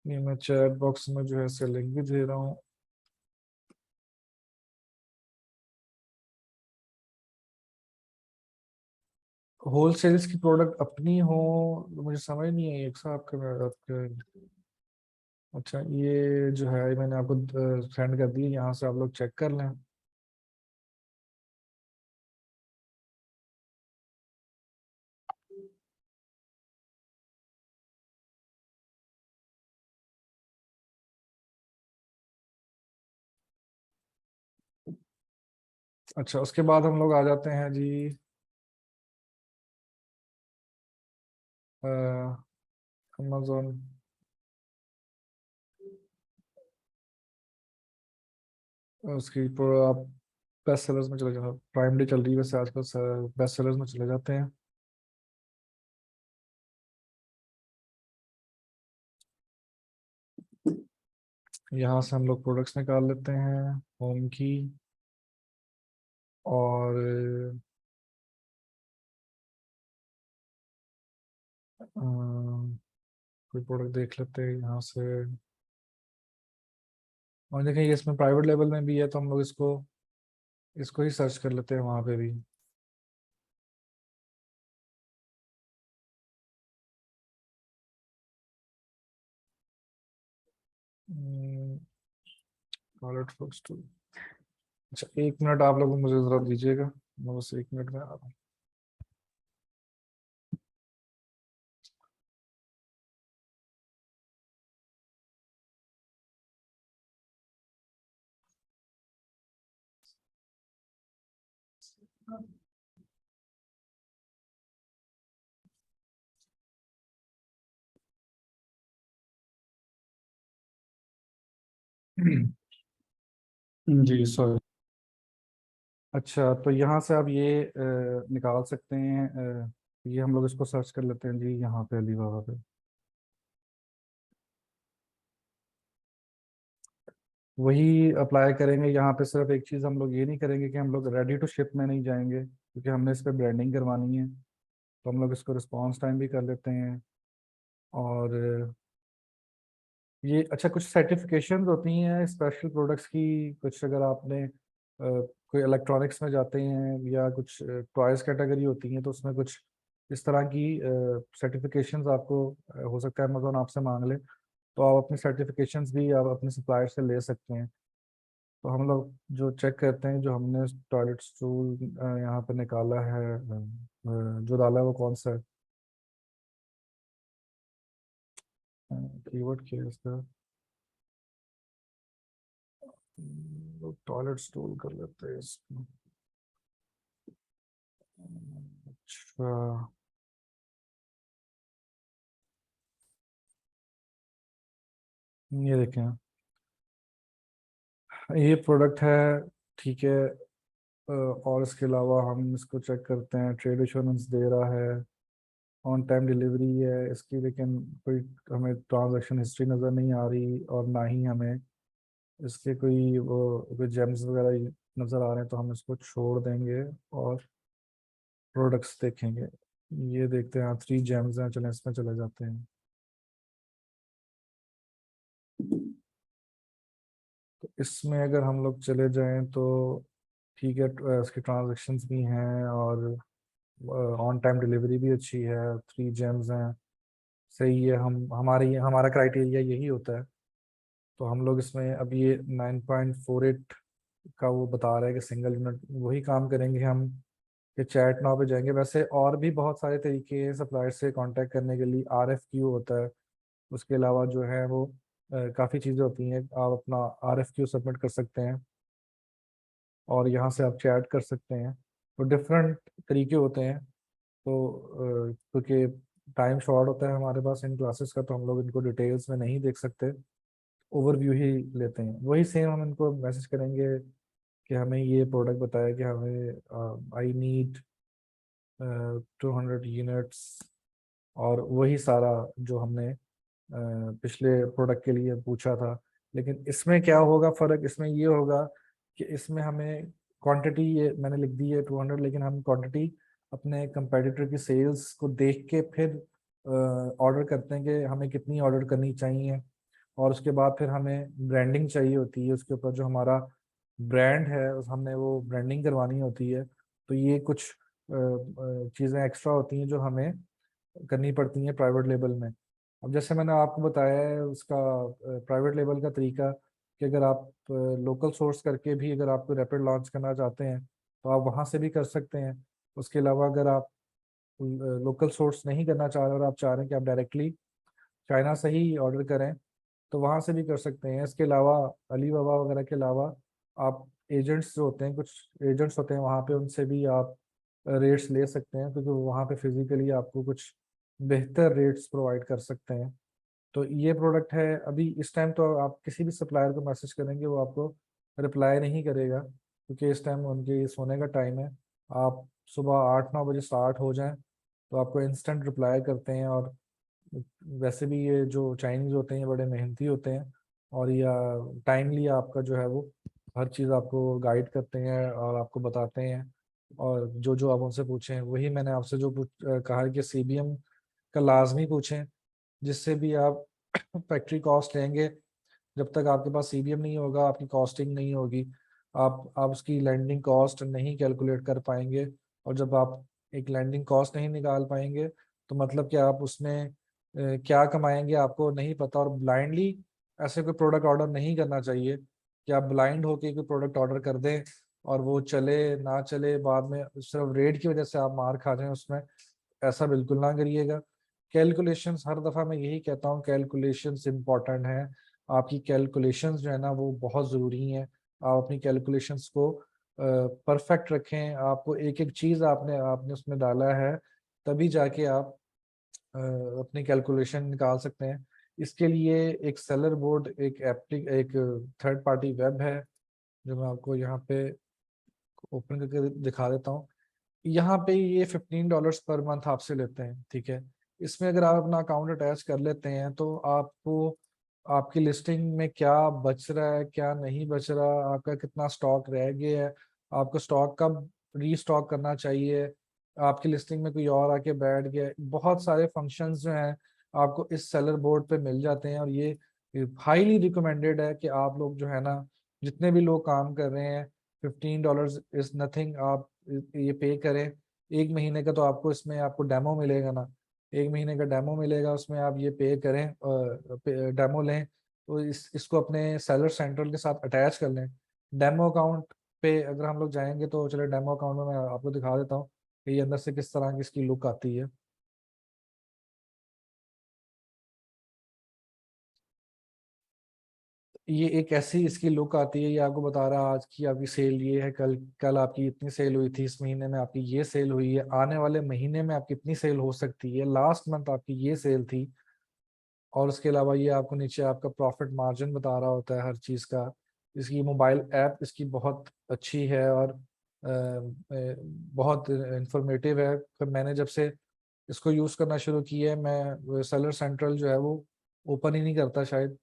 ये मैं चैट बॉक्स में जो है इसका लिंक भी दे रहा हूँ। होलसेल्स की प्रोडक्ट अपनी हो तो मुझे समझ नहीं है एक साहब आपके। अच्छा, ये जो है मैंने आपको सेंड कर दी, यहाँ से आप लोग चेक कर लें। अच्छा, उसके बाद हम लोग आ जाते हैं जी अमेजोन। उसकी आप बेस्ट सेलर्स में चले जाओ, प्राइम डे चल रही है वैसे आजकल, बेस्ट सेलर्स में चले जाते हैं। यहाँ से हम लोग प्रोडक्ट्स निकाल लेते हैं होम की। और कोई प्रोडक्ट देख लेते हैं यहाँ से। और देखें ये इसमें प्राइवेट लेवल में भी है, तो हम लोग इसको इसको ही सर्च कर लेते हैं वहाँ पे भी। कॉलेट फॉक्स टू। अच्छा, 1 मिनट आप लोग मुझे जरा दीजिएगा, मैं बस 1 मिनट में आ रहा हूँ। जी सॉरी। अच्छा, तो यहाँ से आप ये निकाल सकते हैं। ये हम लोग इसको सर्च कर लेते हैं जी यहाँ पे अलीबाबा पे। वही अप्लाई करेंगे यहाँ पे। सिर्फ एक चीज़ हम लोग ये नहीं करेंगे कि हम लोग रेडी टू शिप में नहीं जाएंगे, क्योंकि हमने इस पर ब्रांडिंग करवानी है। तो हम लोग इसको रिस्पॉन्स टाइम भी कर लेते हैं। और ये अच्छा, कुछ सर्टिफिकेशंस होती हैं स्पेशल प्रोडक्ट्स की। कुछ अगर आपने कोई इलेक्ट्रॉनिक्स में जाते हैं या कुछ टॉयज कैटेगरी होती हैं, तो उसमें कुछ इस तरह की सर्टिफिकेशंस आपको हो सकता है अमेजोन आपसे मांग ले। तो आप अपनी सर्टिफिकेशंस भी आप अपने सप्लायर से ले सकते हैं। तो हम लोग जो चेक करते हैं, जो हमने टॉयलेट स्टूल यहाँ पे निकाला है, जो डाला है वो कौन सा है। कीवर्ड क्या है इसका। टॉयलेट स्टूल कर लेते हैं इसको। अच्छा, ये देखें, ये प्रोडक्ट है, ठीक है। और इसके अलावा हम इसको चेक करते हैं, ट्रेड इंश्योरेंस दे रहा है, ऑन टाइम डिलीवरी है इसकी, लेकिन कोई हमें ट्रांजैक्शन हिस्ट्री नज़र नहीं आ रही, और ना ही हमें इसके कोई जेम्स वगैरह नज़र आ रहे हैं, तो हम इसको छोड़ देंगे और प्रोडक्ट्स देखेंगे। ये देखते हैं, 3 जेम्स हैं, चलें इसमें चले जाते हैं। तो इसमें अगर हम लोग चले जाएं तो ठीक है, इसकी ट्रांजैक्शंस भी हैं, और ऑन टाइम डिलीवरी भी अच्छी है, 3 जेम्स हैं, सही है। हमारा क्राइटेरिया यही होता है। तो हम लोग इसमें अब ये 9.48 का वो बता रहा है कि सिंगल यूनिट, वही काम करेंगे हम कि चैट नाउ पे जाएंगे। वैसे और भी बहुत सारे तरीके हैं सप्लायर से कांटेक्ट करने के लिए, RFQ होता है, उसके अलावा जो है वो काफ़ी चीज़ें होती हैं। आप अपना RFQ सबमिट कर सकते हैं, और यहाँ से आप चैट कर सकते हैं। तो डिफरेंट तरीके होते हैं। तो क्योंकि टाइम शॉर्ट होता है हमारे पास इन क्लासेस का, तो हम लोग इनको डिटेल्स में नहीं देख सकते, ओवरव्यू ही लेते हैं। वही सेम हम इनको मैसेज करेंगे कि हमें ये प्रोडक्ट बताया कि हमें आई नीड 200 यूनिट्स, और वही सारा जो हमने पिछले प्रोडक्ट के लिए पूछा था। लेकिन इसमें क्या होगा फ़र्क, इसमें ये होगा कि इसमें हमें क्वांटिटी, ये मैंने लिख दी है 200, लेकिन हम क्वांटिटी अपने कंपेटिटर की सेल्स को देख के फिर ऑर्डर करते हैं कि हमें कितनी ऑर्डर करनी चाहिए। और उसके बाद फिर हमें ब्रांडिंग चाहिए होती है, उसके ऊपर जो हमारा ब्रांड है हमने वो ब्रांडिंग करवानी होती है। तो ये कुछ चीज़ें एक्स्ट्रा होती हैं जो हमें करनी पड़ती हैं प्राइवेट लेबल में। अब जैसे मैंने आपको बताया है उसका प्राइवेट लेबल का तरीका, कि अगर आप लोकल सोर्स करके भी अगर आप कोई रैपिड लॉन्च करना चाहते हैं तो आप वहाँ से भी कर सकते हैं। उसके अलावा अगर आप लोकल सोर्स नहीं करना चाह रहे और आप चाह रहे हैं कि आप डायरेक्टली चाइना से ही ऑर्डर करें, तो वहाँ से भी कर सकते हैं। इसके अलावा अली बाबा वगैरह के अलावा आप एजेंट्स जो होते हैं, कुछ एजेंट्स होते हैं वहाँ पे, उनसे भी आप रेट्स ले सकते हैं, क्योंकि वहाँ पे फिजिकली आपको कुछ बेहतर रेट्स प्रोवाइड कर सकते हैं। तो ये प्रोडक्ट है। अभी इस टाइम तो आप किसी भी सप्लायर को मैसेज करेंगे वो आपको रिप्लाई नहीं करेगा, क्योंकि इस टाइम उनके सोने का टाइम है। आप सुबह 8-9 बजे स्टार्ट हो जाएं तो आपको इंस्टेंट रिप्लाई करते हैं। और वैसे भी ये जो चाइनीज होते हैं ये बड़े मेहनती होते हैं, और या टाइमली आपका जो है वो हर चीज़ आपको गाइड करते हैं और आपको बताते हैं। और जो जो आप उनसे पूछें, वही मैंने आपसे जो कहा है कि CBM का लाजमी पूछें, जिससे भी आप फैक्ट्री कॉस्ट लेंगे। जब तक आपके पास CBM नहीं होगा, आपकी कॉस्टिंग नहीं होगी, आप उसकी लैंडिंग कॉस्ट नहीं कैलकुलेट कर पाएंगे। और जब आप एक लैंडिंग कॉस्ट नहीं निकाल पाएंगे, तो मतलब कि आप उसमें क्या कमाएंगे आपको नहीं पता। और ब्लाइंडली ऐसे कोई प्रोडक्ट ऑर्डर नहीं करना चाहिए कि आप ब्लाइंड होके कोई प्रोडक्ट ऑर्डर कर दें और वो चले ना चले, बाद में सिर्फ रेट की वजह से आप मार खा जाएं उसमें। ऐसा बिल्कुल ना करिएगा। कैलकुलेशंस, हर दफ़ा मैं यही कहता हूँ, कैलकुलेशंस इंपॉर्टेंट हैं। आपकी कैलकुलेशंस जो है ना वो बहुत ज़रूरी हैं। आप अपनी कैलकुलेशंस को परफेक्ट रखें। आपको एक एक चीज़ आपने आपने उसमें डाला है, तभी जाके आप अपनी कैलकुलेशन निकाल सकते हैं। इसके लिए एक सेलर बोर्ड, एक थर्ड पार्टी वेब है, जो मैं आपको यहाँ पे ओपन करके दिखा देता हूँ। यहाँ पे ये $15 पर मंथ आपसे लेते हैं, ठीक है। इसमें अगर आप अपना अकाउंट अटैच कर लेते हैं तो आपको आपकी लिस्टिंग में क्या बच रहा है, क्या नहीं बच रहा, आपका कितना स्टॉक रह गया है, आपको स्टॉक कब रीस्टॉक करना चाहिए, आपकी लिस्टिंग में कोई और आके बैठ गया है, बहुत सारे फंक्शंस जो हैं आपको इस सेलर बोर्ड पे मिल जाते हैं। और ये हाईली रिकमेंडेड है कि आप लोग जो है ना, जितने भी लोग काम कर रहे हैं, $15 इज नथिंग। आप ये पे करें। 1 महीने का तो आपको इसमें आपको डेमो मिलेगा ना, 1 महीने का डेमो मिलेगा, उसमें आप ये पे करें, डेमो लें। तो इसको अपने सेलर सेंट्रल के साथ अटैच कर लें। डेमो अकाउंट पे अगर हम लोग जाएंगे तो चलो डेमो अकाउंट में मैं आपको दिखा देता हूँ कि ये अंदर से किस तरह की इसकी लुक आती है। ये एक ऐसी इसकी लुक आती है, ये आपको बता रहा है आज की आपकी सेल ये है, कल कल आपकी इतनी सेल हुई थी, इस महीने में आपकी ये सेल हुई है, आने वाले महीने में आपकी इतनी सेल हो सकती है, लास्ट मंथ आपकी ये सेल थी। और उसके अलावा ये आपको नीचे आपका प्रॉफिट मार्जिन बता रहा होता है हर चीज़ का। इसकी मोबाइल ऐप इसकी बहुत अच्छी है और बहुत इंफॉर्मेटिव है। फिर मैंने जब से इसको यूज़ करना शुरू किया है, मैं सेलर सेंट्रल जो है वो ओपन ही नहीं करता शायद,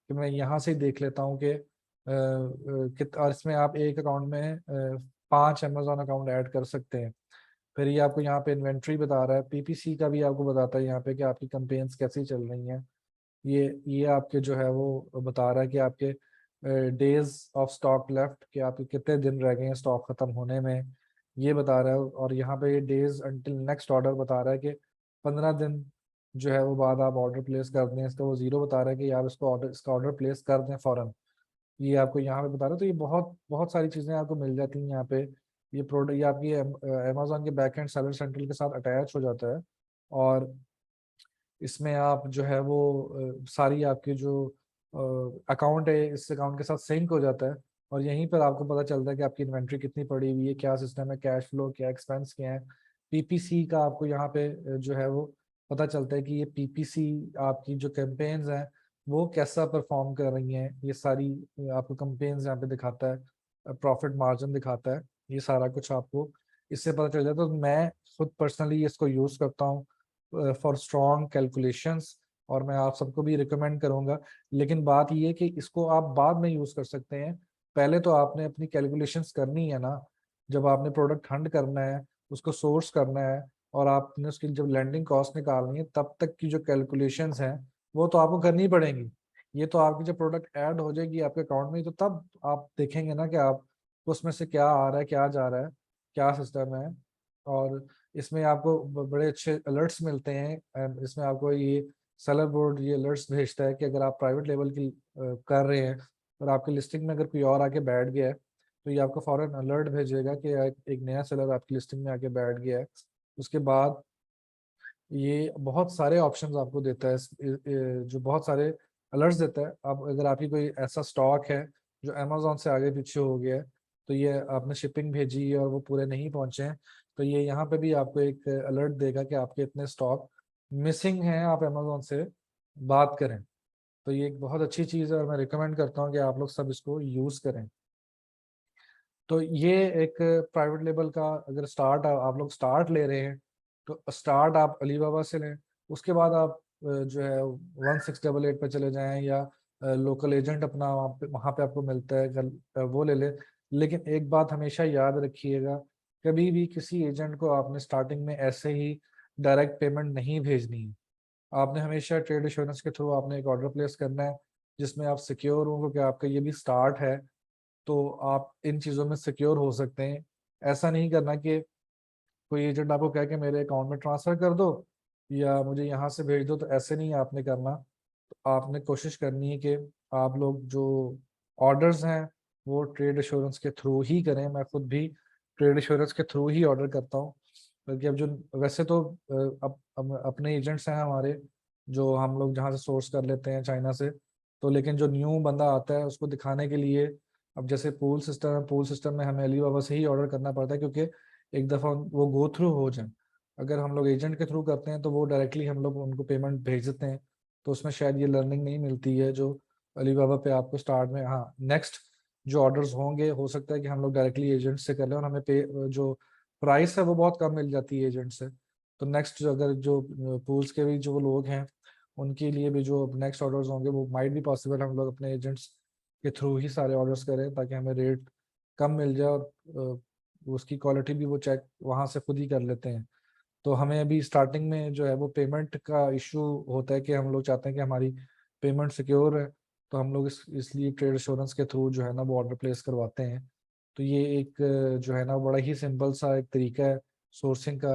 कि मैं यहाँ से ही देख लेता हूँ कि कित और इसमें आप एक अकाउंट में 5 अमेजोन अकाउंट ऐड कर सकते हैं। फिर ये आपको यहाँ पे इन्वेंट्री बता रहा है, पीपीसी का भी आपको बताता है यहाँ पे कि आपकी कैंपेन्स कैसी चल रही हैं। ये आपके जो है वो बता रहा है कि आपके डेज ऑफ स्टॉक लेफ्ट, कि आपके कितने दिन रह गए हैं स्टॉक खत्म होने में, ये बता रहा है। और यहाँ पे ये डेज अंटिल नेक्स्ट ऑर्डर बता रहा है कि 15 दिन जो है वो बाद आप ऑर्डर प्लेस कर दें, इसका वो जीरो बता रहा है कि आप इसका ऑर्डर प्लेस कर दें फौरन। ये आपको यहाँ पे बता रहा है। तो ये बहुत बहुत सारी चीज़ें आपको मिल जाती हैं यहाँ पे। ये प्रोडक्ट ये आपकी अमेजोन के बैक एंड सेलर सेंट्रल के साथ अटैच हो जाता है। और इसमें आप जो है वो सारी आपकी जो अकाउंट है इस अकाउंट के साथ सिंक हो जाता है। और यहीं पर आपको पता चलता है कि आपकी इन्वेंट्री कितनी पड़ी हुई है, क्या सिस्टम है, कैश फ्लो क्या, एक्सपेंस क्या है। पीपीसी का आपको यहाँ पे जो है वो पता चलता है कि ये पीपीसी आपकी जो कैंपेन्स हैं वो कैसा परफॉर्म कर रही हैं। ये सारी आपको कैंपेन्स यहाँ पे दिखाता है, प्रॉफिट मार्जिन दिखाता है, ये सारा कुछ आपको इससे पता चल जाता है। तो मैं खुद पर्सनली इसको यूज़ करता हूँ फॉर स्ट्रॉन्ग कैलकुलेशंस, और मैं आप सबको भी रिकमेंड करूंगा। लेकिन बात ये है कि इसको आप बाद में यूज़ कर सकते हैं, पहले तो आपने अपनी कैलकुलेशंस करनी है ना। जब आपने प्रोडक्ट हंड करना है, उसको सोर्स करना है, और आपने उसकी जब लैंडिंग कॉस्ट निकालनी है, तब तक की जो कैलकुलेशंस हैं वो तो आपको करनी पड़ेंगी। ये तो आपकी जब प्रोडक्ट ऐड हो जाएगी आपके अकाउंट में तो तब आप देखेंगे ना कि आप उसमें से क्या आ रहा है, क्या जा रहा है, क्या सिस्टम है। और इसमें आपको बड़े अच्छे अलर्ट्स मिलते हैं। इसमें आपको ये सेलर बोर्ड ये अलर्ट्स भेजता है कि अगर आप प्राइवेट लेवल की कर रहे हैं और आपकी लिस्टिंग में अगर कोई और आके बैठ गया है, तो ये आपको फौरन अलर्ट भेजेगा कि एक नया सेलर आपकी लिस्टिंग में आके बैठ गया है। उसके बाद ये बहुत सारे ऑप्शंस आपको देता है, जो बहुत सारे अलर्ट्स देता है। अब अगर आपकी कोई ऐसा स्टॉक है जो अमेजोन से आगे पीछे हो गया है, तो ये आपने शिपिंग भेजी है और वो पूरे नहीं पहुंचे हैं, तो ये यहाँ पे भी आपको एक अलर्ट देगा कि आपके इतने स्टॉक मिसिंग हैं, आप अमेजोन से बात करें। तो ये एक बहुत अच्छी चीज़ है और मैं रिकमेंड करता हूँ कि आप लोग सब इसको यूज़ करें। तो ये एक प्राइवेट लेवल का अगर स्टार्ट आप लोग स्टार्ट ले रहे हैं, तो स्टार्ट आप अलीबाबा से लें। उसके बाद आप जो है 1688 पे चले जाएं, या लोकल एजेंट अपना वहाँ पे आपको मिलता है, वो ले लें। लेकिन एक बात हमेशा याद रखिएगा, कभी भी किसी एजेंट को आपने स्टार्टिंग में ऐसे ही डायरेक्ट पेमेंट नहीं भेजनी है। आपने हमेशा ट्रेड इंश्योरेंस के थ्रू आपने एक ऑर्डर प्लेस करना है, जिसमें आप सिक्योर हो कि आपका ये भी स्टार्ट है, तो आप इन चीज़ों में सिक्योर हो सकते हैं। ऐसा नहीं करना कि कोई एजेंट आपको कहे कि मेरे अकाउंट में ट्रांसफ़र कर दो या मुझे यहाँ से भेज दो, तो ऐसे नहीं आपने करना। तो आपने कोशिश करनी है कि आप लोग जो ऑर्डर्स हैं वो ट्रेड इंश्योरेंस के थ्रू ही करें। मैं खुद भी ट्रेड इंश्योरेंस के थ्रू ही ऑर्डर करता हूँ। बल्कि अब जो वैसे तो अब अपने एजेंट्स हैं हमारे, जो हम लोग जहाँ से सोर्स कर लेते हैं चाइना से। तो लेकिन जो न्यू बंदा आता है उसको दिखाने के लिए, अब जैसे पूल सिस्टम है, पूल सिस्टम में हमें अलीबाबा से ही ऑर्डर करना पड़ता है, क्योंकि एक दफ़ा वो गो थ्रू हो जाए। अगर हम लोग एजेंट के थ्रू करते हैं तो वो डायरेक्टली हम लोग उनको पेमेंट भेज देते हैं, तो उसमें शायद ये लर्निंग नहीं मिलती है जो अलीबाबा पे आपको स्टार्ट में। हाँ, नेक्स्ट जो ऑर्डर्स होंगे हो सकता है कि हम लोग डायरेक्टली एजेंट से कर लें और हमें पे जो प्राइस है वो बहुत कम मिल जाती है एजेंट से। तो नेक्स्ट अगर जो पूल्स के भी जो लोग हैं उनके लिए भी जो नेक्स्ट ऑर्डर्स होंगे वो माइट भी पॉसिबल हम लोग अपने एजेंट्स के थ्रू ही सारे ऑर्डर्स करें, ताकि हमें रेट कम मिल जाए और उसकी क्वालिटी भी वो चेक वहाँ से खुद ही कर लेते हैं। तो हमें अभी स्टार्टिंग में जो है वो पेमेंट का इशू होता है कि हम लोग चाहते हैं कि हमारी पेमेंट सिक्योर है, तो हम लोग इसलिए ट्रेड इंश्योरेंस के थ्रू जो है ना वो ऑर्डर प्लेस करवाते हैं। तो ये एक जो है ना बड़ा ही सिंपल सा एक तरीका है सोर्सिंग का।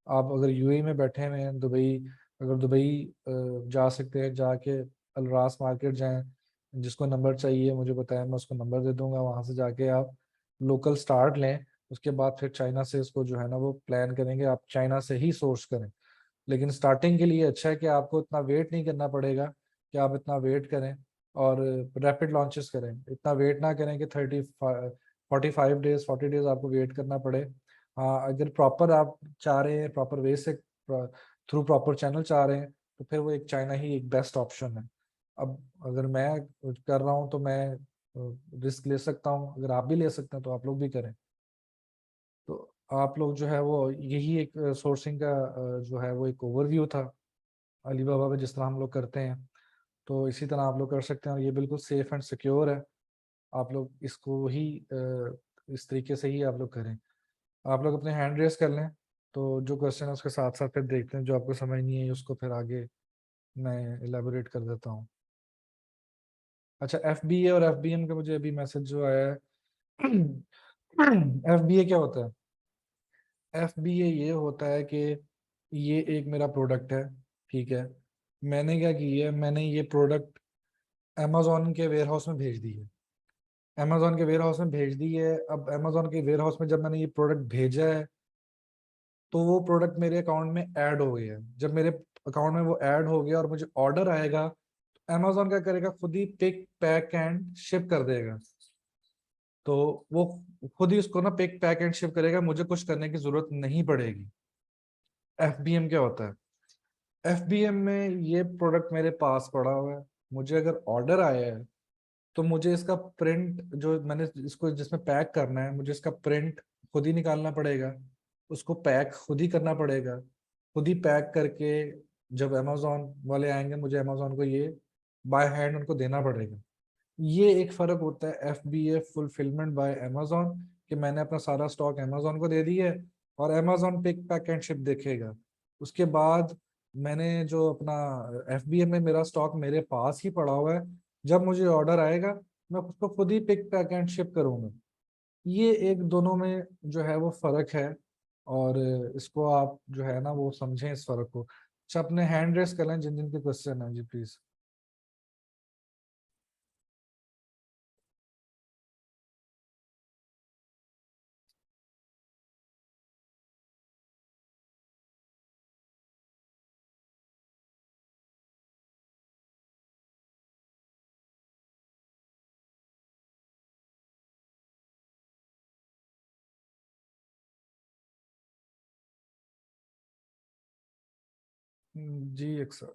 आप अगर यूएई में बैठे हुए हैं, दुबई, अगर दुबई जा सकते हैं, जाके अलरास मार्केट जाएं, जिसको नंबर चाहिए मुझे बताएं, मैं उसको नंबर दे दूंगा, वहां से जाके आप लोकल स्टार्ट लें। उसके बाद फिर चाइना से इसको जो है ना वो प्लान करेंगे, आप चाइना से ही सोर्स करें। लेकिन स्टार्टिंग के लिए अच्छा है कि आपको इतना वेट नहीं करना पड़ेगा कि आप इतना वेट करें और रैपिड लॉन्चेस करें। इतना वेट ना करें कि 35 45 डेज 40 डेज आपको वेट करना पड़े। हाँ, अगर प्रॉपर आप चाह रहे हैं, प्रॉपर वे से थ्रू प्रॉपर चैनल चाह रहे हैं, तो फिर वो एक चाइना ही एक बेस्ट ऑप्शन है। अब अगर मैं कर रहा हूँ तो मैं रिस्क ले सकता हूँ, अगर आप भी ले सकते हैं तो आप लोग भी करें। तो आप लोग जो है वो यही एक सोर्सिंग का जो है वो एक ओवरव्यू था अलीबाबा में जिस तरह हम लोग करते हैं। तो इसी तरह आप लोग कर सकते हैं, और ये बिल्कुल सेफ एंड सिक्योर है। आप लोग इसको ही इस तरीके से ही आप लोग करें। आप लोग अपने हैंड रेस कर लें, तो जो क्वेश्चन है उसके साथ साथ फिर देखते हैं, जो आपको समझ नहीं है उसको फिर आगे मैं इलेबोरेट कर देता हूँ। अच्छा, FBA और FBM का मुझे अभी मैसेज जो आया है। FBA क्या होता है? FBA ये होता है कि ये एक मेरा प्रोडक्ट है, ठीक है। मैंने क्या किया है, मैंने ये प्रोडक्ट अमेजोन के वेयर हाउस में भेज दी है। अमेजोन के वेयर हाउस में भेज दी है। अब अमेजोन के वेयर हाउस में जब मैंने ये प्रोडक्ट भेजा है, तो वो प्रोडक्ट मेरे अकाउंट में ऐड हो गया है। जब मेरे अकाउंट में वो ऐड हो गया और मुझे ऑर्डर आएगा, तो अमेजोन क्या करेगा, खुद ही पिक पैक एंड शिप कर देगा। तो वो खुद ही उसको ना पिक पैक एंड शिप करेगा, मुझे कुछ करने की जरूरत नहीं पड़ेगी। FBM क्या होता है? FBM में ये प्रोडक्ट मेरे पास पड़ा हुआ है, मुझे अगर ऑर्डर आया है तो मुझे इसका प्रिंट, जो मैंने इसको जिसमें पैक करना है, मुझे इसका प्रिंट खुद ही निकालना पड़ेगा, उसको पैक खुद ही करना पड़ेगा। खुद ही पैक करके जब अमेजोन वाले आएंगे, मुझे अमेजोन को ये बाय हैंड उनको देना पड़ेगा। ये एक फर्क होता है FBA फुलफिलमेंट बाय अमेजोन, कि मैंने अपना सारा स्टॉक अमेजोन को दे दिया है और Amazon pick pack and ship देखेगा। उसके बाद मैंने जो अपना FBA में मेरा स्टॉक मेरे पास ही पड़ा हुआ है, जब मुझे ऑर्डर आएगा मैं उसको खुद ही पिक पैक एंड शिप करूंगा। ये एक दोनों में जो है वो फर्क है, और इसको आप जो है ना वो समझें इस फर्क को। अच्छा, अपने हैंड रेस कर लें जिन जिन के क्वेश्चन है जी, प्लीज। जी अक्सर,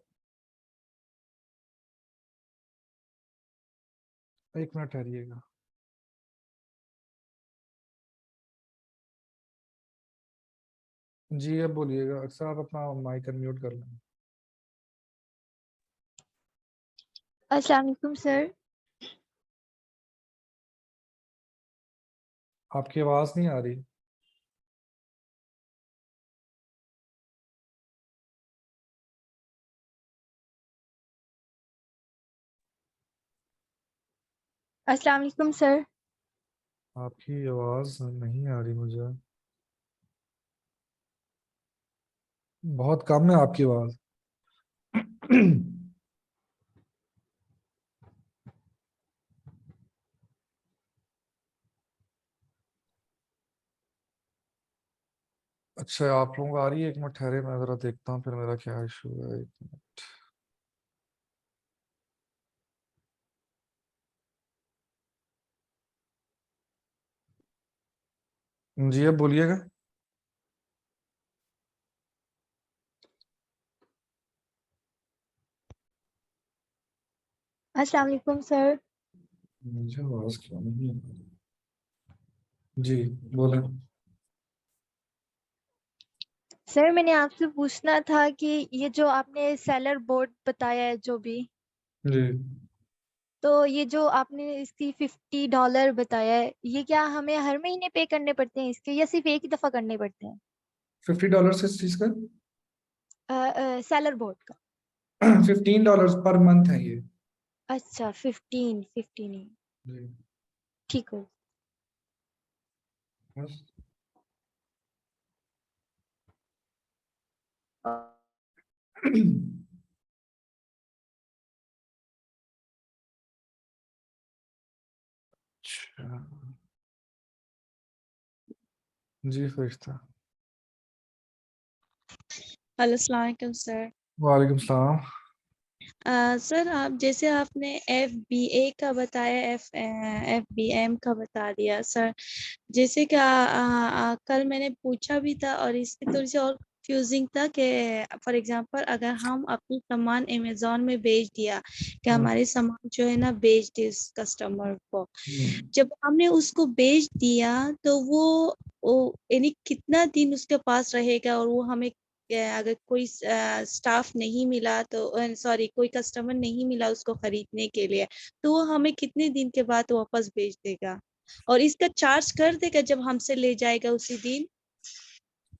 एक मिनट ठहरिएगा। जी अब बोलिएगा अक्सर, आप अपना माइक अनम्यूट कर लें। अस्सलाम वालेकुम सर। आपकी आवाज नहीं आ रही। अस्सलाम वालेकुम सर। आपकी आवाज नहीं आ रही मुझे, बहुत कम है आपकी आवाज। अच्छा, आप लोगों को आ रही है? एक मिनट ठहरे, मैं जरा देखता हूँ फिर मेरा क्या इशू है। एक मिनट। जी अब बोलिएगा। अस्सलाम वालेकुम सर। मुझे आवाज क्यों नहीं आ रही? जी बोले। सर मैंने आपसे पूछना था कि ये जो आपने सेलर बोर्ड बताया है जो भी, जी, तो ये जो आपने इसकी $50 बताया है, ये क्या हमें हर महीने पे करने पड़ते हैं इसके, या सिर्फ एक ही दफा करने पड़ते हैं? $50 किस चीज का? सेलर बोर्ड का। $15 पर मंथ है ये। अच्छा, 15 ही। जी ठीक हो। बस। जी फरिश्ता। हेलो, अस्सलाम वालेकुम सर। वालेकुम सलाम। सर, आप जैसे आपने FBA का बताया, FBM का बता दिया सर। जैसे कि कल मैंने पूछा भी था और इसकी थोड़ी सी और कंफ्यूजिंग था कि फॉर एग्जांपल अगर हम अपनी सामान अमेजोन में बेच दिया, कि हम्म, हमारे सामान जो है ना बेच दी उस कस्टमर को, हम्म। जब हमने उसको बेच दिया तो वो यानी कितना दिन उसके पास रहेगा, और वो हमें अगर कोई स्टाफ नहीं मिला तो सॉरी कोई कस्टमर नहीं मिला उसको खरीदने के लिए, तो वो हमें कितने दिन के बाद वापस भेज देगा, और इसका चार्ज कर देगा जब हमसे ले जाएगा उसी दिन?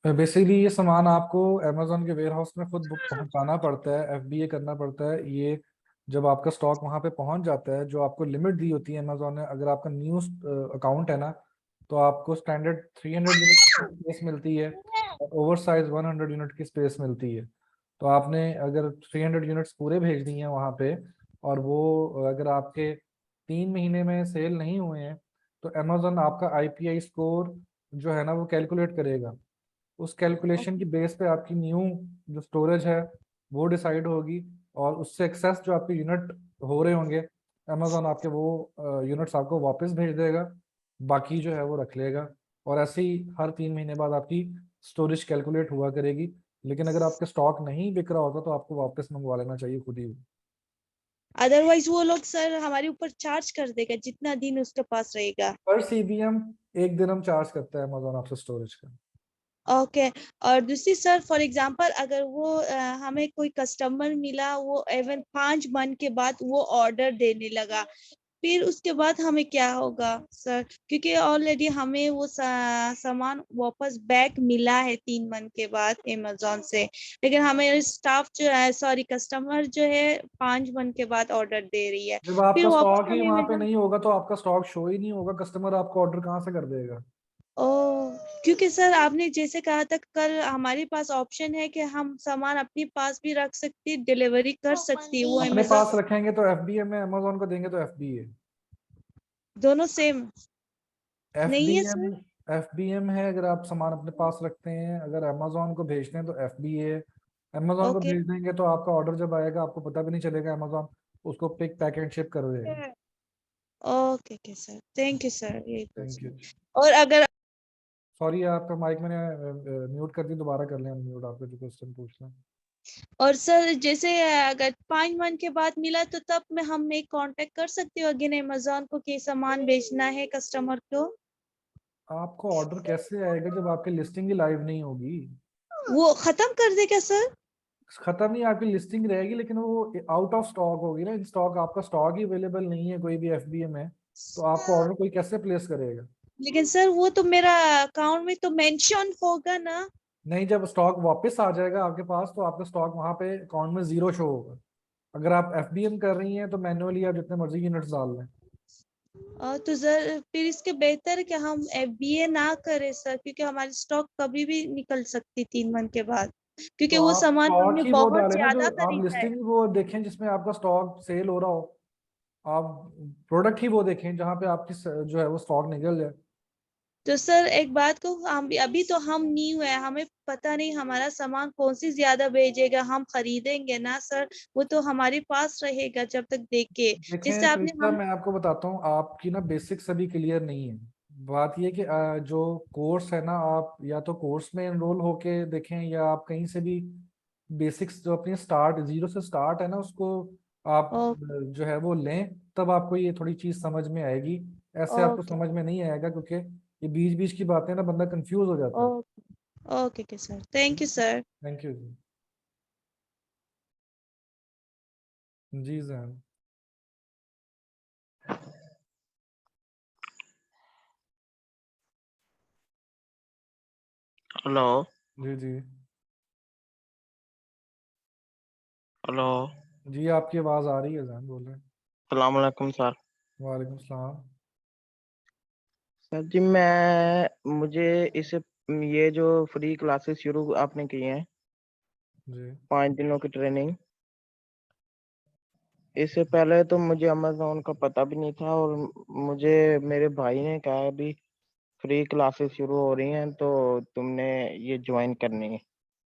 बेसिकली ये सामान आपको अमेजोन के वेयर हाउस में खुद पहुंचाना पड़ता है, एफबीए करना पड़ता है। ये जब आपका स्टॉक वहां पे पहुंच जाता है, जो आपको लिमिट दी होती है अमेजोन ने, अगर आपका न्यू अकाउंट है ना, तो आपको स्टैंडर्ड 300 यूनिट की स्पेस मिलती है और ओवर साइज 100 यूनिट की स्पेस मिलती है। तो आपने अगर 300 यूनिट्स पूरे भेज दी हैं वहां पे, और वो अगर आपके 3 महीने में सेल नहीं हुए हैं, तो अमेजोन आपका आईपीआई स्कोर जो है ना वो कैलकुलेट करेगा। उस कैलकुलेशन की बेस पे आपकी न्यू जो स्टोरेज है वो डिसाइड होगी, और उससे एक्सेस जो आपके यूनिट हो रहे होंगे, अमेजोन आपके वो यूनिट्स आपको वापस भेज देगा, बाकी जो है वो रख लेगा। और ऐसे ही हर 3 महीने बाद आपकी स्टोरेज कैलकुलेट हुआ करेगी। लेकिन अगर आपके स्टॉक नहीं बिक रहा होता तो आपको वापस मंगवा लेना चाहिए खुद ही। अदरवाइज वो लोग सर हमारे ऊपर चार्ज कर देगा जितना दिन उसके पास रहेगा? पर सीबीएम 1 दिन हम चार्ज करते हैं अमेजोन आपसे स्टोरेज का। ओके। और दूसरी सर, फॉर एग्जांपल अगर वो हमें कोई कस्टमर मिला, वो इवन 5 मंथ के बाद वो ऑर्डर देने लगा, फिर उसके बाद हमें क्या होगा सर? क्योंकि ऑलरेडी हमें वो सामान वापस बैक मिला है 3 मंथ के बाद अमेजोन से, लेकिन हमें स्टाफ जो है सॉरी कस्टमर जो है 5 मंथ के बाद ऑर्डर दे रही है, जब फिर आपका वापस स्टॉक ही हमें वहां पे अमेजोन। नहीं होगा तो आपका स्टॉक शो ही नहीं होगा, कस्टमर आपको ऑर्डर कहाँ से कर देगा। ओ, क्योंकि सर आपने जैसे कहा था कल हमारे पास ऑप्शन है कि हम सामान अपने पास भी रख सकती, डिलीवरी कर सकती है वो अपने अमेजोन। पास रखेंगे तो एफबीए में, अमेजोन को देंगे तो एफबीए। दोनों सेम नहीं है एफबीएम सर? एफबीएम है अगर आप सामान अपने पास रखते हैं, अगर अमेजोन को भेजते हैं तो एफबीए। अमेजोन को ओके भेज देंगे तो आपका ऑर्डर जब आएगा आपको पता भी नहीं चलेगा, अमेजोन उसको पिक पैक एंड शिप कर देगा। Okay okay sir, thank you sir, यही थैंक यू। पूछना। और अगर सॉरी आपका माइक मैंने म्यूट कर दी, दोबारा कर लिया म्यूट, आपका जो क्वेश्चन पूछना। और सर जैसे अगर 5 मंथ के बाद मिला तो तब मैं हम एक कांटेक्ट कर सकती हूँ अगेन अमेजोन को कि सामान बेचना है कस्टमर को? आपको ऑर्डर कैसे आएगा जब आपकी लिस्टिंग ही लाइव नहीं होगी। वो खत्म कर देगा सर? खत्म नहीं, आपकी लिस्टिंग रहेगी लेकिन वो आउट ऑफ स्टॉक होगी ना, इन स्टॉक, आपका स्टॉक ही अवेलेबल नहीं है कोई भी एफबीए में, तो आपको ऑर्डर कोई कैसे प्लेस करेगा। लेकिन सर वो तो मेरा अकाउंट में तो मेंशन होगा ना? नहीं, जब स्टॉक वापस आ जाएगा आपके पास तो आपका स्टॉक वहां पे अकाउंट में जीरो शो होगा। अगर आप एफबीएम कर रही हैं तो मैन्युअली आप जितने मर्जी यूनिट्स डाल लें। तो सर फिर इसके बेहतर है कि हम FBA ना करें सर, क्योंकि हमारी स्टॉक कभी भी निकल सकती 3 मंथ के बाद, क्योंकि तो वो आप सामान स्टॉक हमने ही वो बहुत डालें ना, जो ज्यादा आप खरीदा है। लिस्टिंग वो देखें जिसमें आपका स्टॉक सेल हो रहा हो। आप प्रोडक्ट ही वो देखें जहाँ पे आपकी जो है वो स्टॉक निकल जाए। तो सर एक बात को, हम अभी तो हम न्यू है, हमें पता नहीं हमारा सामान कौन सी ज्यादा भेजेगा, हम खरीदेंगे ना सर, वो तो हमारे पास रहेगा जब तक देख के। देखें जैसे आपने फरिश्ता, हम मैं आपको बताता हूँ, आपकी ना बेसिक्स अभी क्लियर नहीं है। बात ये कि जो कोर्स है ना, आप या तो कोर्स में एनरोल होके देखें, या आप कहीं से भी बेसिक्स जो अपनी स्टार्ट जीरो से स्टार्ट है ना उसको आप ओ, जो है वो लें, तब आपको ये थोड़ी चीज समझ में आएगी। ऐसे आपको ओके समझ में नहीं आएगा, क्योंकि ये बीच बीच की बातें ना बंदा कंफ्यूज हो जाता है। Okay okay okay sir, thank you sir. Thank you जी। जी जैन। हेलो। जी जी। हेलो। जी आपकी आवाज आ रही है जैन, बोले। सलाम अलैकुम सर। वालेकुम सलाम। सर जी, मैं मुझे इस ये जो फ्री क्लासेस शुरू आपने की हैं, जी 5 दिनों की ट्रेनिंग, इससे पहले तो मुझे अमेजोन का पता भी नहीं था, और मुझे मेरे भाई ने कहा अभी फ्री क्लासेस शुरू हो रही हैं तो तुमने ये ज्वाइन करनी है।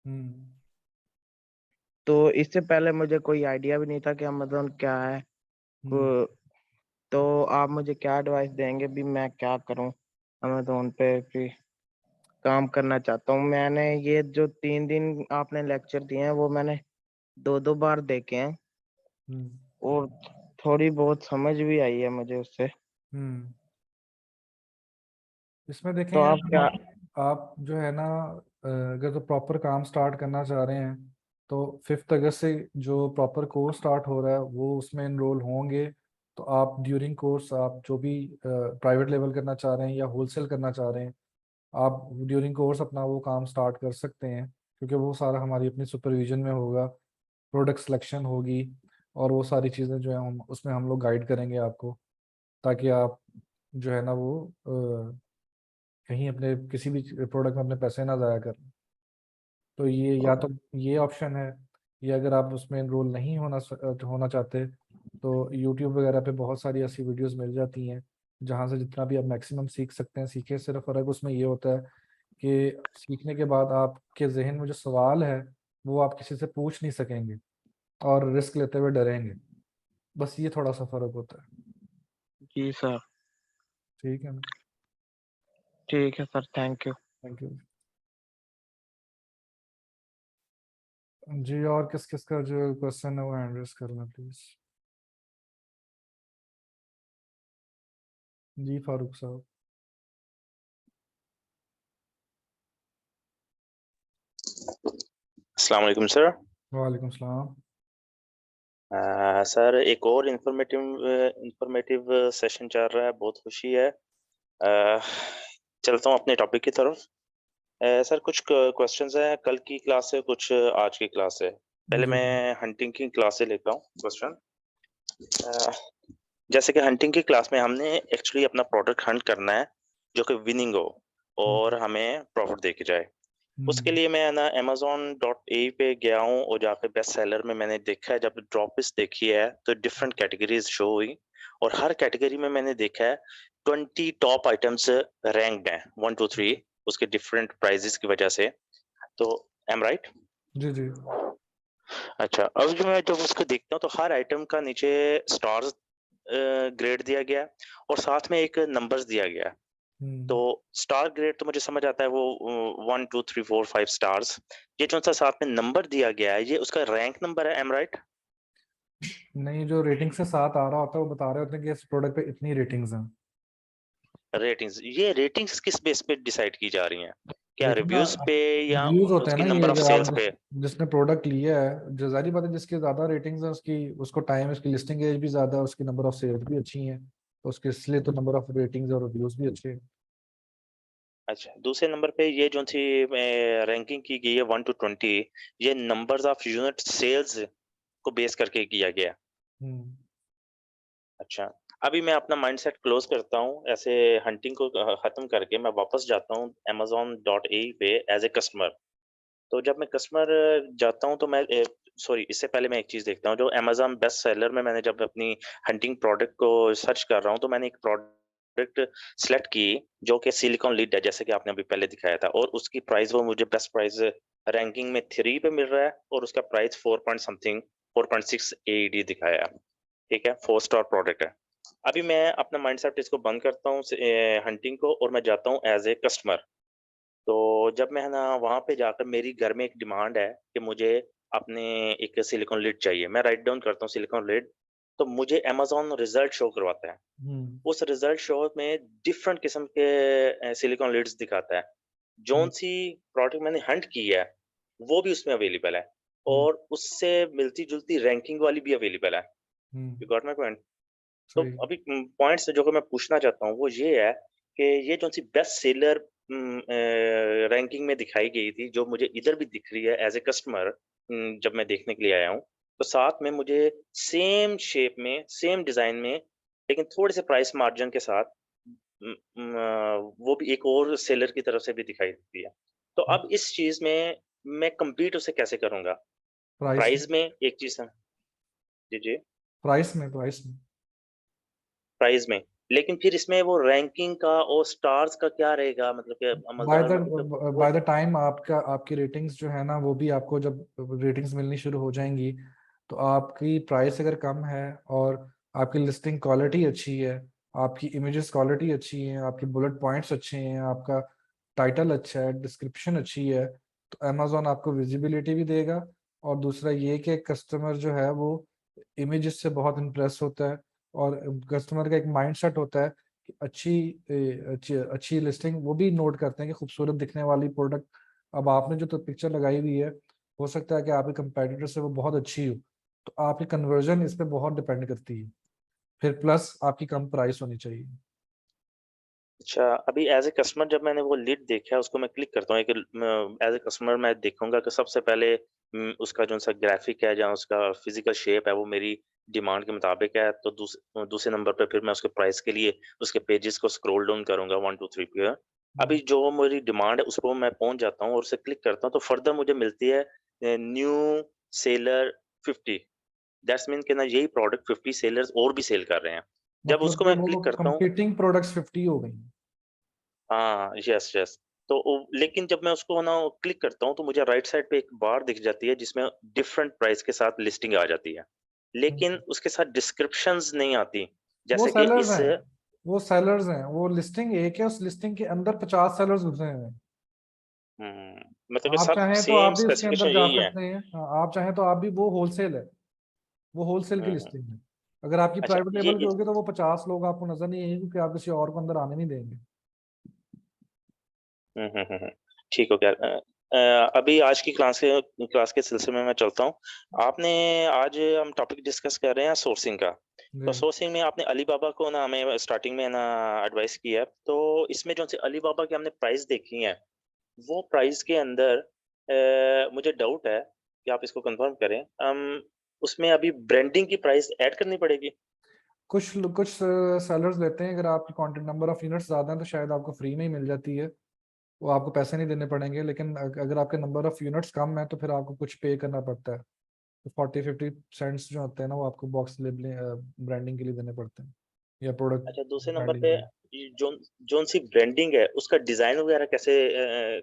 हम्म तो इससे पहले मुझे कोई आइडिया भी नहीं था कि अमेजोन क्या है। हम्म तो आप मुझे क्या एडवाइस देंगे भी मैं क्या करूं अमेजोन पे भी काम करना चाहता हूं। मैंने ये जो 3 दिन आपने लेक्चर दिए हैं वो मैंने 2 बार देखे हैं हम्म और थोड़ी बहुत समझ भी आई है मुझे उससे। हम्म इसमें देखें तो यार, आप क्या आप जो है ना, अगर तो प्रॉपर काम स्टार्ट करना चाह रहे हैं तो 5 अगस्त से जो प्रॉपर कोर्स स्टार्ट हो रहा है वो उसमें इनरोल होंगे। तो आप ड्यूरिंग कोर्स आप जो भी प्राइवेट लेवल करना चाह रहे हैं या होलसेल करना चाह रहे हैं, आप ड्यूरिंग कोर्स अपना वो काम स्टार्ट कर सकते हैं, क्योंकि वो सारा हमारी अपनी सुपरविजन में होगा। प्रोडक्ट सिलेक्शन होगी और वो सारी चीज़ें जो है हम उसमें हम लोग गाइड करेंगे आपको, ताकि आप जो है ना वो कहीं अपने किसी भी प्रोडक्ट में अपने पैसे ना ज़ाया करें। तो ये या तो ये ऑप्शन है, या अगर आप उसमें इनरोल नहीं होना चाहते तो यूट्यूब वगैरह पे बहुत सारी ऐसी वीडियोस मिल जाती हैं जहाँ से जितना भी आप मैक्सिमम सीख सकते हैं सीखें। सिर्फ फ़र्क उसमें ये होता है कि सीखने के बाद आपके जहन में जो सवाल है वो आप किसी से पूछ नहीं सकेंगे और रिस्क लेते हुए डरेंगे। बस ये थोड़ा सा फ़र्क होता है। जी सर। ठीक है ना? ठीक है sir, thank you. Thank you जी। और किस किस का जो क्वेश्चन है वो हैंड रेज करना प्लीज। जी फारूक साहब। अस्सलाम वालेकुम सर। वालेकुम सलाम। सर एक और इंफॉर्मेटिव सेशन चल रहा है, बहुत खुशी है। चलता हूँ अपने टॉपिक की तरफ। सर कुछ क्वेश्चंस हैं कल की क्लास से, कुछ आज की क्लास से। पहले जी मैं हंटिंग की क्लास से लेता हूँ क्वेश्चन। जैसे कि हंटिंग की क्लास में हमने एक्चुअली अपना प्रोडक्ट हंट करना है जो कि विनिंग हो और हमें प्रॉफिट दे के जाए। उसके लिए मैं ना amazon.a पे गया हूँ और जाकर बेस्ट सेलर में मैंने देखा है, जब ड्रॉप लिस्ट देखी है तो डिफरेंट कैटेगरीज शो हुई और हर कैटेगरी में मैंने देखा है 20 टॉप आइटम्स रैंक्ड हैं 1 2 3 उसके डिफरेंट प्राइजेस की वजह से। तो एम राइट? जी जी। अच्छा, अब जो मैं जब उसको देखता हूँ तो हर आइटम का नीचे स्टार्स ग्रेड दिया गया है और साथ में एक नंबर्स दिया गया है। तो स्टार ग्रेड तो मुझे समझ आता है वो 1 2 3 4 5 स्टार्स। ये जो सा साथ में नंबर दिया गया है ये उसका रैंक नंबर है, एम राइट? नहीं, जो रेटिंग से साथ आ रहा होता है वो बता रहे होते हैं कि इस प्रोडक्ट पे इतनी रेटिंग्स हैं। रेटिंग्स, ये रेटिंग्स किस बेस पे डिसाइड की जा रही हैं? क्या देखो ना, रिव्यूज पे या रिव्यूज होते हैं उसकी ना, ये नंबर ऑफ अगर आप सेल्स पे? जिसने प्रोडक्ट लिया है, जो जाहिर बात है जिसकी ज्यादा रेटिंग्स है उसकी उसको टाइम, उसकी लिस्टिंग एज भी ज्यादा है, उसकी नंबर ऑफ सेल्स भी अच्छी हैं, तो उसके इसलिए तो नंबर ऑफ रेटिंग्स और रिव्यूज भी अच्छे हैं। अच्छा, दूसरे नंबर पे ये जो थी रैंकिंग की गई है 1 to 20, ये नंबर्स ऑफ यूनिट सेल्स को बेस करके किया गया है। हम्म अच्छा, अभी मैं अपना माइंडसेट क्लोज करता हूँ ऐसे। हंटिंग को खत्म करके मैं वापस जाता हूँ amazon.a पे एज ए कस्टमर। तो जब मैं कस्टमर जाता हूँ तो मैं सॉरी, इससे पहले मैं एक चीज देखता हूँ। जो amazon बेस्ट सेलर में मैंने जब अपनी हंटिंग प्रोडक्ट को सर्च कर रहा हूँ तो मैंने एक प्रोडक्ट सेलेक्ट की जो कि सिलिकॉन लिड है, जैसे कि आपने अभी पहले दिखाया था, और उसकी प्राइस वो मुझे बेस्ट प्राइस रैंकिंग में 3 पे मिल रहा है और उसका प्राइस 4 पॉइंट समथिंग 4.6 AED दिखाया है। ठीक है, 4 स्टार प्रोडक्ट है। अभी मैं अपना माइंडसेट इसको बंद करता हूँ हंटिंग को और मैं जाता हूँ एज ए कस्टमर। तो जब मैं है ना वहाँ पे जाकर मेरी घर में एक डिमांड है कि मुझे अपने एक सिलिकॉन लिड चाहिए, मैं राइट डाउन करता हूँ सिलिकॉन लिड। तो मुझे अमेज़न रिजल्ट शो करवाता है। हम्म उस रिजल्ट शो में डिफरेंट किस्म के सिलिकॉन लिड्स दिखाता है। हम्म जौन सी प्रोडक्ट मैंने हंट की है वो भी उसमें अवेलेबल है हम्म और उससे मिलती जुलती रैंकिंग वाली भी अवेलेबल है। You got my point? तो सही। अभी पॉइंट्स जो कि मैं पूछना चाहता हूँ वो ये है कि ये जो सी बेस्ट सेलर रैंकिंग में दिखाई गई थी, जो मुझे इधर भी दिख रही है एज ए कस्टमर जब मैं देखने के लिए आया हूँ, तो साथ में मुझे सेम शेप में सेम डिजाइन में लेकिन थोड़े से प्राइस मार्जिन के साथ वो भी एक और सेलर की तरफ से भी दिखाई देती है। तो अब इस चीज में मैं compete उसे कैसे करूंगा? प्राइस प्राइस में एक चीज है। जी जी। प्राइस में प्राइस में लेकिन फिर इसमें वो रैंकिंग का और स्टार्स का क्या रहेगा, मतलब कि बाय अमेज़न मतलब कि वो बाय द टाइम आपकी रेटिंग्स जो है ना, वो भी आपको जब रेटिंग्स मिलनी शुरू हो जाएंगी, तो आपकी प्राइस अगर कम है और आपकी लिस्टिंग क्वालिटी अच्छी है, आपकी इमेजेस क्वालिटी अच्छी है, आपकी बुलेट पॉइंट्स अच्छे हैं, आपका टाइटल अच्छा है, डिस्क्रिप्शन अच्छी है, तो अमेजोन आपको विजिबिलिटी भी देगा। और दूसरा ये कि कस्टमर जो है वो इमेजेस से बहुत इम्प्रेस होता है, और कस्टमर का एक माइंडसेट होता है कि अच्छी लिस्टिंग वो भी नोट करते हैं कि खूबसूरत दिखने वाली प्रोडक्ट। अब आपने जो तो पिक्चर लगाई हुई है, हो सकता है कि आपके कंपेटिटर से वो बहुत अच्छी हो, तो आपकी कन्वर्जन इस पे बहुत डिपेंड करती है। फिर प्लस आपकी कम प्राइस होनी चाहिए। अच्छा, अभी एज़ ए कस्टमर जब मैंने वो लिड देखा उसको मैं क्लिक करता हूँ, एक एज़ ए कस्टमर मैं देखूँगा कि सबसे पहले उसका जो-सा ग्राफ़िक है या उसका फ़िज़िकल शेप है वो मेरी डिमांड के मुताबिक है, तो दूसरे नंबर पे फिर मैं उसके प्राइस के लिए उसके पेजेस को स्क्रॉल डाउन करूँगा 1 2 3 पे। अभी जो मेरी डिमांड है उस पे मैं पहुँच जाता हूँ और उसे क्लिक करता हूँ, तो फर्दर मुझे मिलती है न्यू सेलर 50, दैट्स मीन कि ना यही प्रोडक्ट 50 सेलर्स और भी सेल कर रहे हैं। जब मतलब उसको कि मैं वो क्लिक करता हूँ, कंपीटिंग प्रोडक्ट्स 50 हो गई। हाँ, यस, यस। तो लेकिन जब मैं उसको ना क्लिक करता हूँ तो मुझे राइट साइड पे एक बार दिख जाती है जिसमें डिफरेंट प्राइस के साथ लिस्टिंग आ जाती है। लेकिन उसके साथ डिस्क्रिप्शंस नहीं आती। वो जैसे कि सेलर्स इस हैं, वो सेलर्स हैं, वो लिस्टिंग एक है, उस लिस्टिंग के अंदर 50 सेलर्स घुसे हुए हैं। मतलब कि आप सब चाहें तो आप सेम भी उसके स्पेसिफिकेशन अंदर जा यही है। सकते हैं। हाँ, आप चाहें तो आप भी, वो होलसेल है, वो होलसेल की हुँ, हुँ। लिस्टिंग है। अगर आपकी अच्छा प्राइवेट ये लेवल की इस होगी तो वो 50 लोग आपको नजर नहीं आएंगे, क्योंकि आप किसी और को अंदर आने नहीं देंगे। हुँ, हुँ, हुँ, हुँ। ठीक हो गया। अभी आज की क्लास के सिलसिले में मैं चलता हूँ। आपने आज हम टॉपिक डिस्कस कर रहे हैं सोर्सिंग का। तो जी। सोर्सिंग में आपने अलीबाबा को ना हमें स्टार्टिंग में ना एडवाइस की है। तो इसमें जो सी अलीबाबा की हमने प्राइस देखी है, वो प्राइस के अंदर मुझे डाउट है कि आप इसको कंफर्म करें। उसमें अभी ब्रांडिंग की प्राइस ऐड करनी पड़ेगी? कुछ सेलर्स लेते हैं, अगर आपकी क्वांटिटी नंबर ऑफ यूनिट्स ज्यादा है तो शायद आपको फ्री में ही मिल जाती है, वो आपको पैसे नहीं देने पड़ेंगे। लेकिन अगर आपके नंबर ऑफ यूनिट्स कम है तो फिर आपको कुछ पे करना पड़ता है। तो 40-50 सेंट्स जो होते हैं ना, वो आपको बॉक्स लेबलिंग ब्रांडिंग के लिए देने पड़ते हैं, या प्रोडक्ट अच्छा, दूसरे नंबर ब्रांडिंग पे के लिए। ये जोन-सी ब्रांडिंग है, उसका डिज़ाइन वगैरह कैसे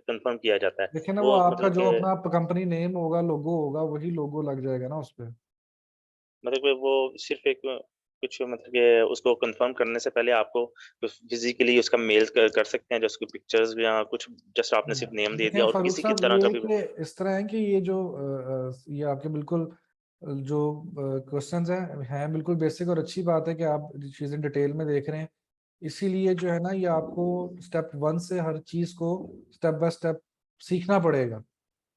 कंफर्म किया जाता है? देखिए ना, वो वो आपका मतलब जो कि अपना कंपनी नेम होगा, लोगो होगा, वही लोगो लग जाएगा ना उस पे। वो सिर्फ़ एक कुछ मतलब कि उसको कंफर्म करने से पहले आपको कुछ फिज़िकली उसका मेल कर सकते हैं, जैसे कोई पिक्चर्स या कुछ, जस्ट आपने सिर्फ़ नेम दे दिया देखें और फारूक किसी की साहब, तरह का ये भी कि इस तरह है कि ये जो ये आपके बिल्कुल जो क्वेश्चंस हैं बिल्कुल बेसिक, और अच्छी बात है कि आप चीज़ें डिटेल में देख रहे हैं। इसीलिए जो है ना, ये आपको स्टेप 1 से हर चीज़ को स्टेप बाय स्टेप सीखना पड़ेगा।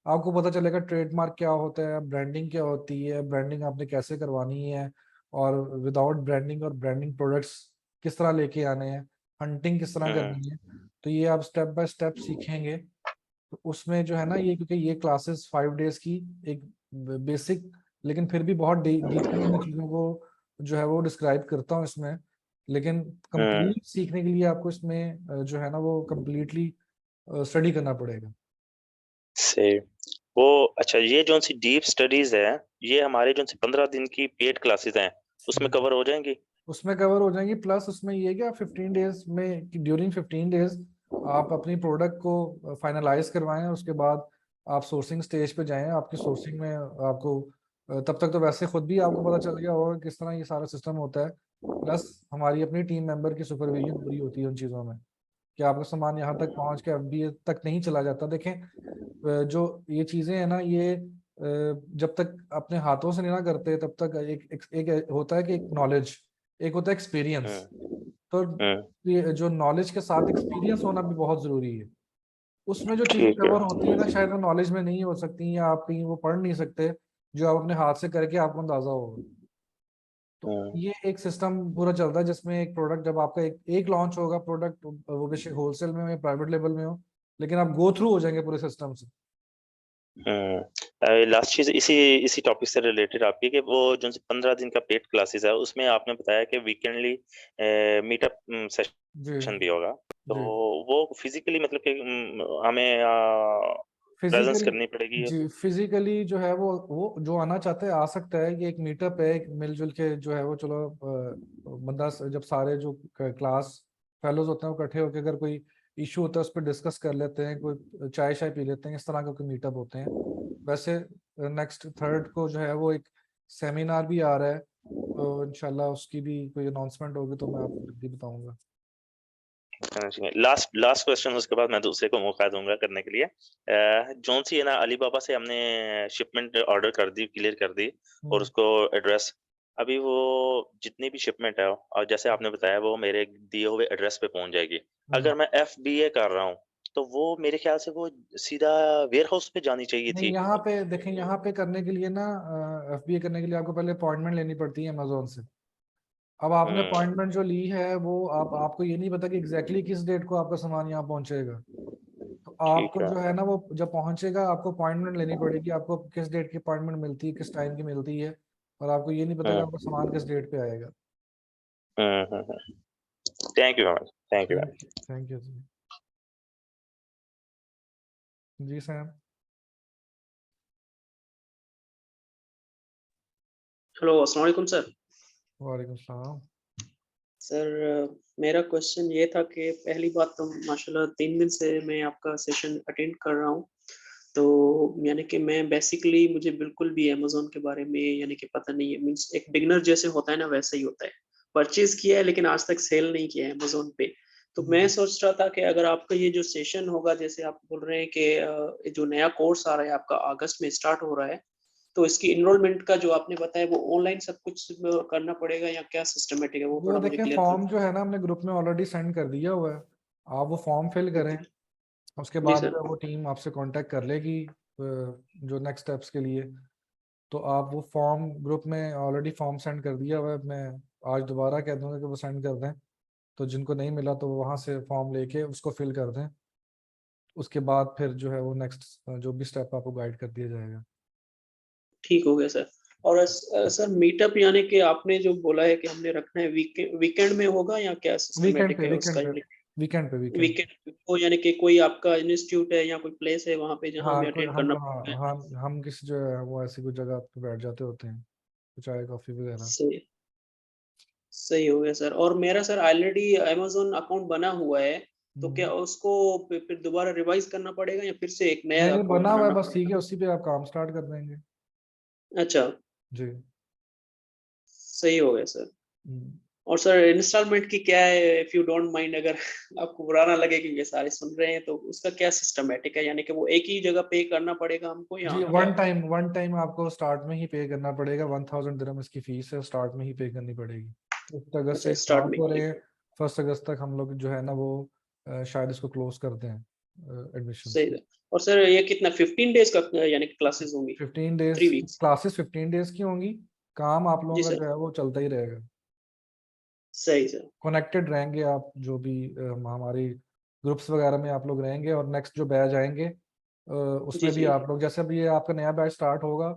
आपको पता चलेगा ट्रेडमार्क क्या होता है, ब्रांडिंग क्या होती है, ब्रांडिंग आपने कैसे करवानी है, और विदाउट ब्रांडिंग और ब्रांडिंग प्रोडक्ट्स किस तरह लेके आने हैं, हंटिंग किस तरह हुँ, करनी है। तो ये आप स्टेप बाय स्टेप सीखेंगे। तो उसमें जो है ना, ये क्योंकि ये क्लासेस 5 डेज की एक बेसिक, लेकिन फिर भी बहुत डिटेल में चीज़ों को जो है वो डिस्क्राइब करता हूँ इसमें। लेकिन हुँ, कंप्लीट सीखने के लिए आपको इसमें जो है ना वो कंप्लीटली स्टडी करना पड़ेगा। सही। वो अच्छा, ये जोन-सी डीप स्टडीज़ है, ये हमारे जोन-सी 15 दिन की पेड क्लासेस हैं, उसमें कवर हो जाएँगी? उसमें कवर हो जाएंगी। प्लस उसमें ये है कि आप 15 डेज में, ड्यूरिंग 15 डेज आप अपनी प्रोडक्ट को फाइनलाइज करवाएं, उसके बाद आप सोर्सिंग स्टेज पे जाएं। आपकी सोर्सिंग में आपको तब तक तो वैसे खुद भी आपको पता चल गया होगा किस तरह ये सारा सिस्टम होता है। प्लस हमारी अपनी टीम मेंबर की सुपरविजन पूरी होती है उन चीज़ों में, कि आपका सामान यहाँ तक पहुँच के एफबीए तक नहीं चला जाता। देखें, जो ये चीज़ें हैं ना, ये जब तक अपने हाथों से नहीं ना करते, तब तक एक होता है कि एक नॉलेज, एक होता है एक्सपीरियंस। हुँ, तो हुँ, ये जो नॉलेज के साथ एक्सपीरियंस होना भी बहुत जरूरी है। उसमें जो चीजें ठीक है। कवर होती है ना, शायद वो नॉलेज में नहीं हो सकती, या आप कहीं वो पढ़ नहीं सकते, जो आप अपने हाथ से करके आपको अंदाजा होगा। तो हुँ। ये एक सिस्टम पूरा चलता है जिसमें एक प्रोडक्ट, जब आपका एक लॉन्च होगा प्रोडक्ट, वो बेशक होलसेल में हो या प्राइवेट लेवल में हो, लेकिन आप गो थ्रू हो जाएंगे पूरे सिस्टम से। हुँ। लास्ट चीज़ इसी इसी टॉपिक से रिलेटेड आपकी कि वो जो 15 दिन का पेड क्लासेस है, उसमें आपने बताया कि वीकेंडली मीटअप जी। सेशन भी होगा। तो जी। वो फिज़िकली मतलब कि हमें प्रेजेंस फिजिकली करनी पड़ेगी। जी, फिजिकली जो है वो जो आना चाहता है आ सकता है। कि एक मीटअप है, एक मिलजुल के जो है वो चलो बंदा जब सारे जो क्लास फेलोज होते हैं वो इकट्ठे होकर अगर कोई इशू होता है उस पर डिस्कस कर लेते हैं, कोई चाय शाय पी लेते हैं, इस तरह के कोई मीटअप होते हैं। वैसे नेक्स्ट 3rd को जो है वो एक सेमिनार भी आ रहा है, तो इंशाल्लाह उसकी भी कोई अनाउंसमेंट होगी तो मैं आपको भी बताऊंगा। लास्ट लास्ट क्वेश्चन, उसके बाद मैं दूसरे को मौका दूंगा करने के लिए। जौन सी है ना, अलीबाबा से हमने शिपमेंट ऑर्डर कर दी, क्लियर कर दी, और उसको एड्रेस, अभी वो जितनी भी शिपमेंट है और जैसे आपने बताया वो मेरे दिए हुए एड्रेस पे पहुंच जाएगी। अगर मैं FBA कर रहा हूँ तो वो मेरे ख्याल से वो सीधा वेयर हाउस पे जानी चाहिए नहीं, थी। यहाँ पे देखें, यहाँ पे करने के लिए ना FBA करने के लिए आपको पहले अपॉइंटमेंट लेनी पड़ती है अमेजोन से। अब आपने हम्म, अपॉइंटमेंट जो ली है वो आपको ये नहीं पता कि एग्जैक्टली किस डेट को आपका सामान यहाँ पहुंचेगा। तो ठीक आपको है। जो है ना वो जब पहुंचेगा आपको अपॉइंटमेंट लेनी पड़ेगी, आपको किस डेट की अपॉइंटमेंट मिलती है, किस टाइम की मिलती है, और आपको ये नहीं पता कि हम्म आपका सामान किस डेट पे आएगा। Thank you ma'am, thank you. Thank you जी। जी सैम। हेलो, अस्सलाम वालेकुम सर। वालेकुम सलाम। सर मेरा क्वेश्चन ये था कि पहली बात तो माशाल्लाह 3 दिन से मैं आपका सेशन अटेंड कर रहा हूँ। तो यानी कि मैं बेसिकली मुझे बिल्कुल भी अमेज़न के बारे में यानी कि पता नहीं है, मीन्स एक बिगिनर जैसे होता है ना वैसा ही होता है। परचेज़ किया है लेकिन आज तक सेल नहीं किया है अमेज़न पे। तो मैं सोच रहा था कि अगर आपका ये जो सेशन होगा, जैसे आप बोल रहे हैं कि जो नया कोर्स आ रहा है आपका अगस्त में स्टार्ट हो रहा है, तो इसकी एनरोलमेंट का जो आपने बताया वो ऑनलाइन सब कुछ करना पड़ेगा या क्या सिस्टमैटिक है, वो वो थोड़ा मुझे देखें, क्लियर कर फॉर्म दीजिए। जो है ना हमने ग्रुप में ऑलरेडी सेंड कर दिया हुआ है। आप वो फॉर्म फिल करें, उसके जी बाद सर। जो है वो टीम आपसे कांटेक्ट कर लेगी जो नेक्स्ट स्टेप्स के लिए। तो आप वो फॉर्म, ग्रुप में ऑलरेडी फॉर्म सेंड कर दिया हुआ है, मैं आज दोबारा कह दूंगा कि वो सेंड कर दें। तो जिनको नहीं मिला तो वो वहाँ से फॉर्म लेके उसको फिल कर दें। उसके बाद फिर जो है वो नेक्स्ट जो भी स्टेप आपको गाइड कर दिया जाएगा। ठीक हो गया सर। और सर मीटअप यानी कि आपने जो बोला है कि हमने रखना है वीकेंड में होगा या क्या वीकेंड सिस्टमैटिक पे है वीकेंड उसका, पे यानी वीकेंड पे वीकेंड पे वीकेंड को, यानी कि कोई आपका इंस्टीट्यूट है या कोई प्लेस है वहाँ पे जहाँ हाँ, हमें कोई अटेंड हम करना हाँ पड़ेगा? हम किसी जो है वो ऐसी कोई जगह पे बैठ जाते होते हैं, तो चाय कॉफ़ी वगैरह। सही सही हो गया सर। और मेरा सर ऑलरेडी अमेज़न अकाउंट बना हुआ है, तो क्या उसको फिर दोबारा रिवाइज़ करना पड़ेगा या फिर से एक नहीं नया नहीं, अकाउंट बना हुआ है बनाना बस, ठीक पड़ेगा? है, उसी पे आप काम स्टार्ट कर देंगे। अच्छा, जी। सही हो गया सर। हम्म। और सर इंस्टॉलमेंट की क्या है, इफ यू डोंट माइंड, अगर आपको बुरा ना लगे क्योंकि सारे सुन रहे हैं, तो उसका क्या सिस्टमैटिक है, यानी कि वो एक ही जगह पे करना पड़ेगा हमको या जी, क्या? वन टाइम आपको स्टार्ट में ही पे करना पड़ेगा। 1000 दिरहम इसकी फीस है, स्टार्ट में ही पे करनी पड़ेगी। 1 अगस्त अच्छा, से स्टार्ट स्टार्ट में हो ही। रहे हैं, 1 अगस्त तक हम लोग जो है ना वो शायद इसको क्लोज कर दें एडमिशन्स सही को। है। और सर ये कितना 15 डेज का यानी कि क्लासेस होंगी? 15 डेज 3 वीक्स? क्लासेस 15 डेज की होंगी। काम आप जी लोगों का सर। जो है वो चलता ही रहेगा। सही सर। कनेक्टेड रहेंगे आप, जो भी हमारी ग्रुप्स वगैरह में आप लोग रहेंगे, और नेक्स्ट जो बैच आएंगे जी उसमें भी जी। आप लोग, जैसे अभी ये आपका नया बैच स्टार्ट होगा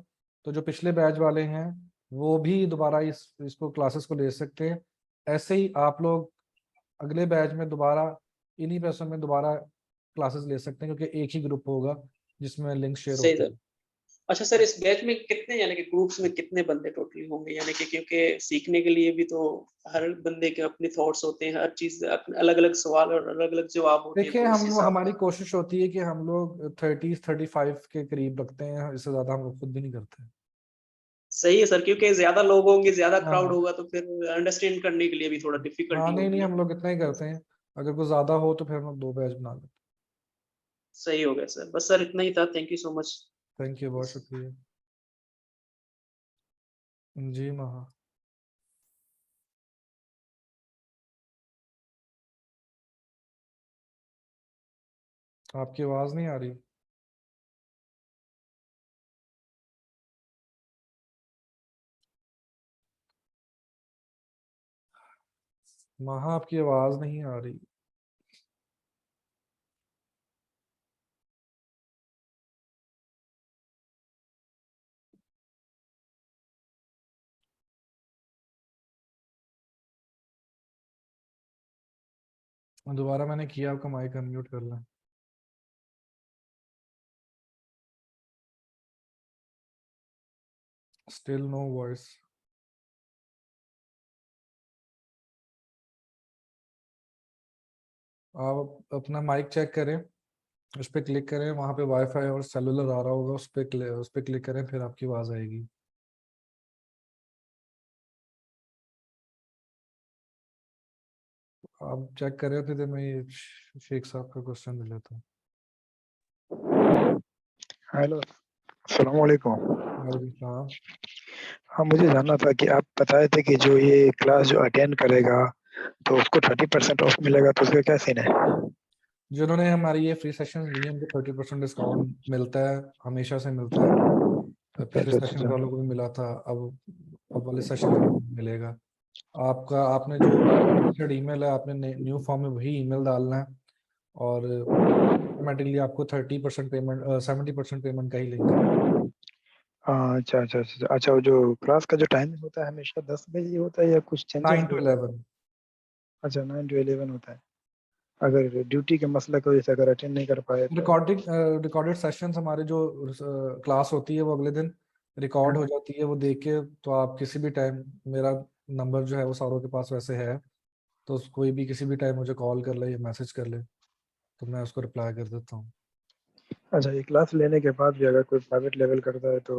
तो जो पिछले बैच वाले हैं वो भी दोबारा इसको क्लासेस को ले सकते हैं। ऐसे ही आप लोग अगले बैच में दोबारा इन्हीं पैसों में दोबारा क्लासेस ले सकते हैं, क्योंकि एक ही ग्रुप होगा जिसमें लिंक शेयर सही होते सर। हैं। अच्छा सर, इस बैच में कितने यानी कि ग्रुप्स में कितने बंदे टोटली होंगे, यानी कि क्योंकि सीखने के लिए भी तो हर बंदे के अपने थॉट्स होते हैं, हर चीज अलग अलग सवाल और अलग अलग जवाब होते हैं, देखिए, तो इस हम हिसाब हमारी से। कोशिश होती है कि हम लोग 30-35 के करीब रखते हैं, इससे ज्यादा हम लोग खुद भी नहीं करते। सही है सर, क्योंकि ज्यादा लोग होंगे, ज्यादा क्राउड हाँ होगा तो फिर अंडरस्टैंड करने के लिए भी थोड़ा हाँ, डिफिकल्टी नहीं नहीं, होगी। हम लोग इतना ही करते हैं। अगर कोई ज्यादा हो तो फिर हम लोग 2 बैच बना लेते सही हो गया सर, बस सर इतना ही था, थैंक यू सो मच। हैं। थैंक यू, बहुत शुक्रिया। जी महा। आपकी आवाज नहीं आ रही। महा, आपकी आवाज नहीं आ रही। दोबारा मैंने किया, आपका माइक अनम्यूट कर लें। Still no voice. आप अपना माइक चेक करें, उस पर क्लिक करें, वहां पे वाईफाई और सेलुलर आ रहा होगा, उस पर क्लिक करें, फिर आपकी आवाज आएगी। आप चेक करें तो मैं ये शेख साहब का क्वेश्चन ले लेता हूँ। हेलो, अस्सलाम वालेकुम। वालेकुम सलाम। हाँ, मुझे जानना था कि आप बताए थे कि जो ये क्लास जो अटेंड करेगा तो उसको 30% ऑफ मिलेगा, तो उसका क्या सीन है? जिन्होंने हमारी ये फ्री सेशन लिए उनको 30% डिस्काउंट मिलता है, हमेशा से मिलता है। पिछले अच्छा, सेशन अच्छा। वालों को भी मिला था, अब वाले सेशन में भी मिलेगा। आपने जो रजिस्टर्ड ईमेल है, आपने न्यू फॉर्म में वही ईमेल डालना है और ऑटोमेटिकली आपको 30% पेमेंट 70% पेमेंट का ही लिंक है। हाँ, अच्छा, अच्छा, अच्छा, अच्छा। वो जो क्लास का जो टाइमिंग होता है हमेशा 10 बजे होता है या कुछ चेंजेस 9 भी to होता है? 11। अच्छा, 9 to 11 होता है। अगर ड्यूटी के मसले की वजह से अगर अटेंड नहीं कर पाए तो? रिकॉर्डेड सेशंस हमारे जो क्लास होती है वो अगले दिन रिकॉर्ड हो जाती है, वो देख के तो आप किसी भी टाइम, मेरा नंबर जो है वो सारों के पास वैसे है, तो कोई भी किसी भी टाइम मुझे कॉल कर ले या मैसेज कर ले तो मैं उसको रिप्लाई कर देता हूँ। अच्छा, ये क्लास लेने के बाद भी अगर कोई प्राइवेट लेवल करता है तो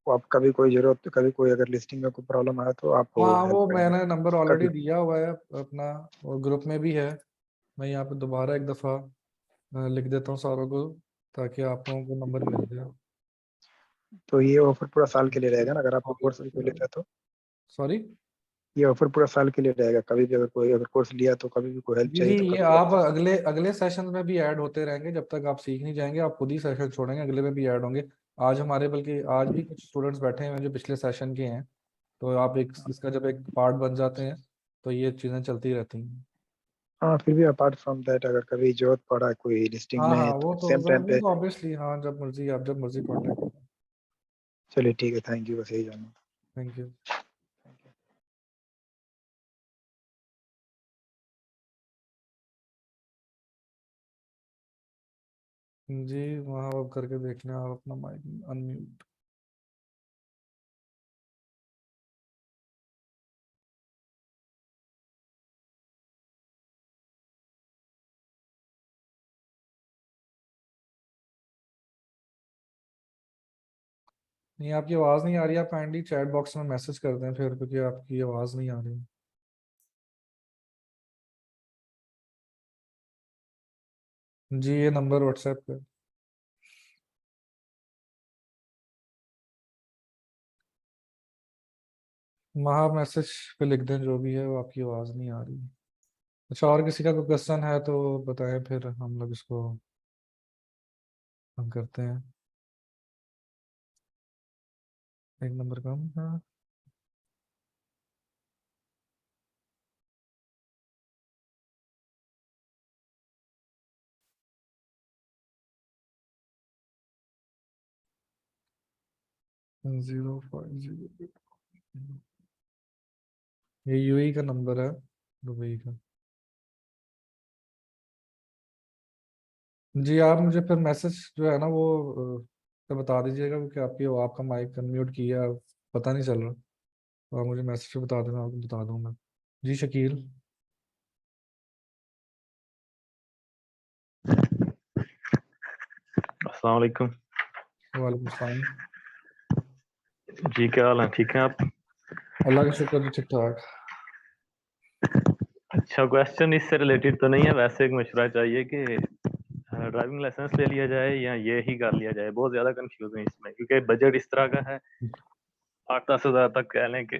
आप कभी कोई जरूरत, कभी कोई अगर लिस्टिंग में कोई प्रॉब्लम आया तो आप हाँ, हेल्प वो करेंगे मैंने नंबर ऑलरेडी कभी? दिया हुआ है अपना, और ग्रुप में भी है। मैं यहाँ पे दोबारा एक दफ़ा लिख देता हूँ सारों को, ताकि आप लोगों को नंबर मिल जाए। तो ये ऑफर पूरा साल के लिए रहेगा ना, अगर आप कोर्स भी कोई लेता है तो? सॉरी। ये ऑफर पूरा साल के लिए रहेगा, कभी भी अगर कोई अगर कोर्स लिया तो कभी भी कोई हेल्प जी जी, चाहिए तो ये कभी भी? आप अगले अगले सेशन में भी ऐड होते रहेंगे, जब तक आप सीख नहीं जाएंगे आप खुद ही सेशन छोड़ेंगे, अगले में भी ऐड होंगे। बल्कि आज भी कुछ स्टूडेंट्स बैठे हैं जो पिछले सेशन के हैं, तो आप इसका जब एक पार्ट बन जाते हैं तो ये चीज़ें चलती रहती हैं। हाँ, फिर भी अपार्ट फ्रॉम दैट अगर कभी जरूरत पड़ा कोई लिस्टिंग हाँ हाँ, में तो सेम टाइम वो पे? तो ऑब्वियसली, हाँ, जब मर्जी कांटेक्ट करें। चलिए ठीक है, थैंक यू, बस यही जानना। Thank you. जी, वहाँ आप करके देख लें, आप अपना माइक अनम्यूट। नहीं, आपकी आवाज़ नहीं आ रही, आप काइंडली चैट बॉक्स में मैसेज कर दें फिर, क्योंकि आपकी आवाज़ नहीं आ रही। जी, ये नंबर व्हाट्सएप पे। वहाँ मैसेज पे लिख दें जो भी है, वो आपकी आवाज़ नहीं आ रही। अच्छा, और किसी का कोई क्वेश्चन है तो बताएं, फिर हम लोग इसको हम करते हैं। एक नंबर कम है। जीरो 5 0। ये यूएई का नंबर है, दुबई का। जी, आप मुझे फिर मैसेज जो है ना वो तो बता दीजिएगा, क्योंकि आपका माइक अनम्यूट किया, पता नहीं चल रहा, तो आप मुझे मैसेज पे बता देना, आपको बता दूंगा। जी शकील। अस्सलाम वालेकुम। वालेकुम सलाम। जी, क्या हाल है? ठीक हैं आप? अल्लाह का शुक्र जी, ठीक ठाक। अच्छा, क्वेश्चन इससे रिलेटेड तो नहीं है, वैसे एक मशवरा चाहिए कि ड्राइविंग लाइसेंस ले लिया जाए या ये ही कर लिया जाए। बहुत ज्यादा कंफ्यूज है इसमें, क्योंकि बजट इस तरह का है 8-10 हज़ार तक कह लें कि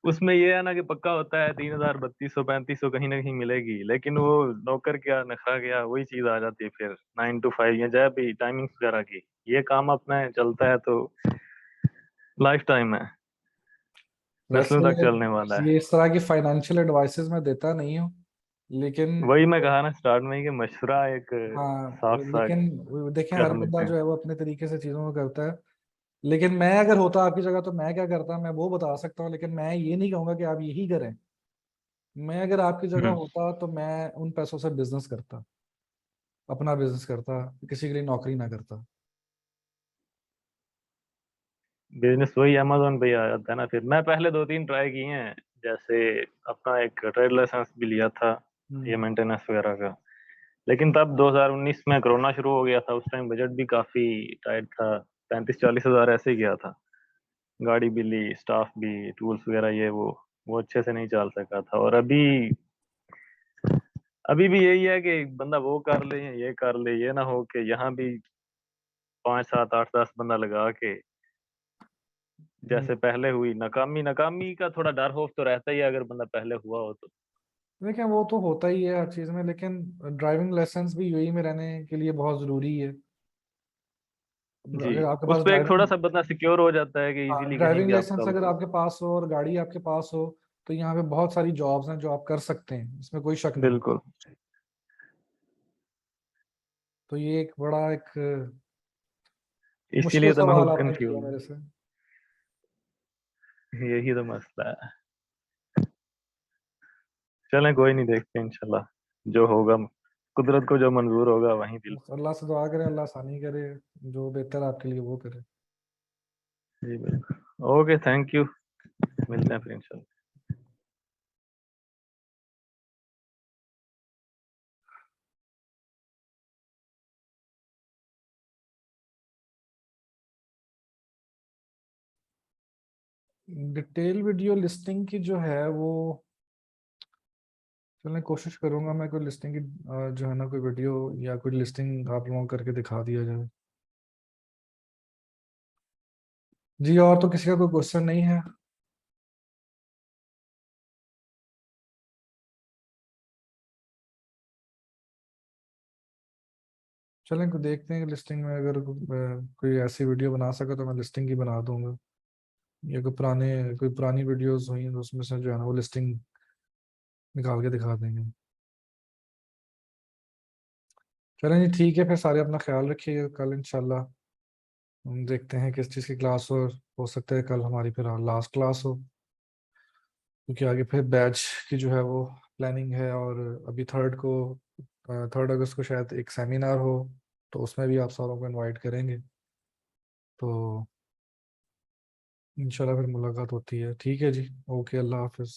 उसमें ये है ना कि पक्का होता है 3,000 3200 3500 कहीं ना कहीं मिलेगी, लेकिन वो नौकर क्या नखरा क्या वही चीज आ जाती है फिर 9 to 5 या जब भी टाइमिंग वगैरह की। ये काम अपना चलता है तो लाइफ टाइम है, नस्लों वैसे तक चलने वाला है। ये इस तरह की फाइनेंशियल एडवाइसेस मैं देता नहीं हूँ, लेकिन वही मैं कहा ना स्टार्ट में ही कि मशवरा एक हाँ, साफ सा लेकिन देखें, हर कदम बंदा लेते हैं। जो है वो अपने तरीके से चीज़ों को करता है। लेकिन मैं अगर होता आपकी जगह तो मैं क्या करता, मैं वो बता सकता हूँ, लेकिन मैं ये नहीं कहूँगा कि आप यही करें। मैं अगर आपकी जगह हम्म। होता तो मैं उन पैसों से बिजनेस करता, अपना बिजनेस करता, किसी के लिए नौकरी ना करता। बिजनेस वही अमेजोन पे ही आ जाता है ना। फिर मैं पहले 2-3 ट्राई किए हैं, जैसे अपना एक ट्रेड लाइसेंस भी लिया था, ये मेंटेनेंस वगैरह का। लेकिन तब 2019 में कोरोना शुरू हो गया था, उस टाइम बजट भी काफी टाइट था, 35-40 हजार ऐसे ही गया था। गाड़ी भी ली, स्टाफ भी, टूल्स वगैरह ये वो अच्छे से नहीं चल सका था। और अभी भी यही है कि बंदा वो कर ले ये कर ले, ये ना हो कि यहाँ भी 5-7-8-10 बंदा लगा के जैसे पहले हुई नाकामी का थोड़ा डर खौफ तो रहता ही है अगर बंदा पहले हुआ हो तो। देखिए वो तो होता ही है हर चीज में, लेकिन ड्राइविंग लाइसेंस भी यूएई में रहने के लिए बहुत जरूरी है। जी, अगर आपके उस पास पे एक थोड़ा सा बंदा सिक्योर हो जाता है कि इजीली कहीं ड्राइविंग भी लाइसेंस आपका अगर आपके पास हो और गाड़ी आपके पास हो, तो यहाँ पे बहुत सारी जॉब्स हैं जो आप कर सकते हैं, इसमें कोई शक नहीं। बिल्कुल। तो ये एक बड़ा एक मुश्किल इसीलिए तो मैं सवाल खुद आपने किया कंफ्यूज मेरे से। हूँ, यही तो मसला है। चलें कोई नहीं, देखते हैं इंशाल्लाह जो होगा, कुदरत को जो मंजूर होगा वहीं दिल। बस अल्लाह से दुआ करें, अल्लाह आसानी करे, जो बेहतर आपके लिए वो करे। जी बिल्कुल। ओके, थैंक यू, मिलते हैं फिर इंशाल्लाह। डिटेल वीडियो लिस्टिंग की जो है वो, चलिए कोशिश करूंगा मैं कोई लिस्टिंग की जो है ना कोई वीडियो या कोई लिस्टिंग आप लोगों को करके दिखा दिया जाए। जी और तो किसी का कोई क्वेश्चन नहीं है? चलें को देखते हैं कि लिस्टिंग में अगर कोई ऐसी वीडियो बना सका तो मैं लिस्टिंग की बना दूंगा, या कोई पुरानी वीडियोस हुई तो उसमें से जो है ना वो लिस्टिंग निकाल के दिखा देंगे। चलें जी ठीक है, फिर सारे अपना ख्याल रखिएगा, कल इंशाल्लाह हम देखते हैं किस चीज़ की क्लास हो सकता है कल हमारी फिर लास्ट क्लास हो, क्योंकि आगे फिर बैच की जो है वो प्लानिंग है। और अभी 3 अगस्त को शायद एक सेमिनार हो, तो उसमें भी आप सारों को इनवाइट करेंगे। तो इंशाल्लाह फिर मुलाकात होती है। ठीक है जी, ओके, अल्लाह हाफिज़।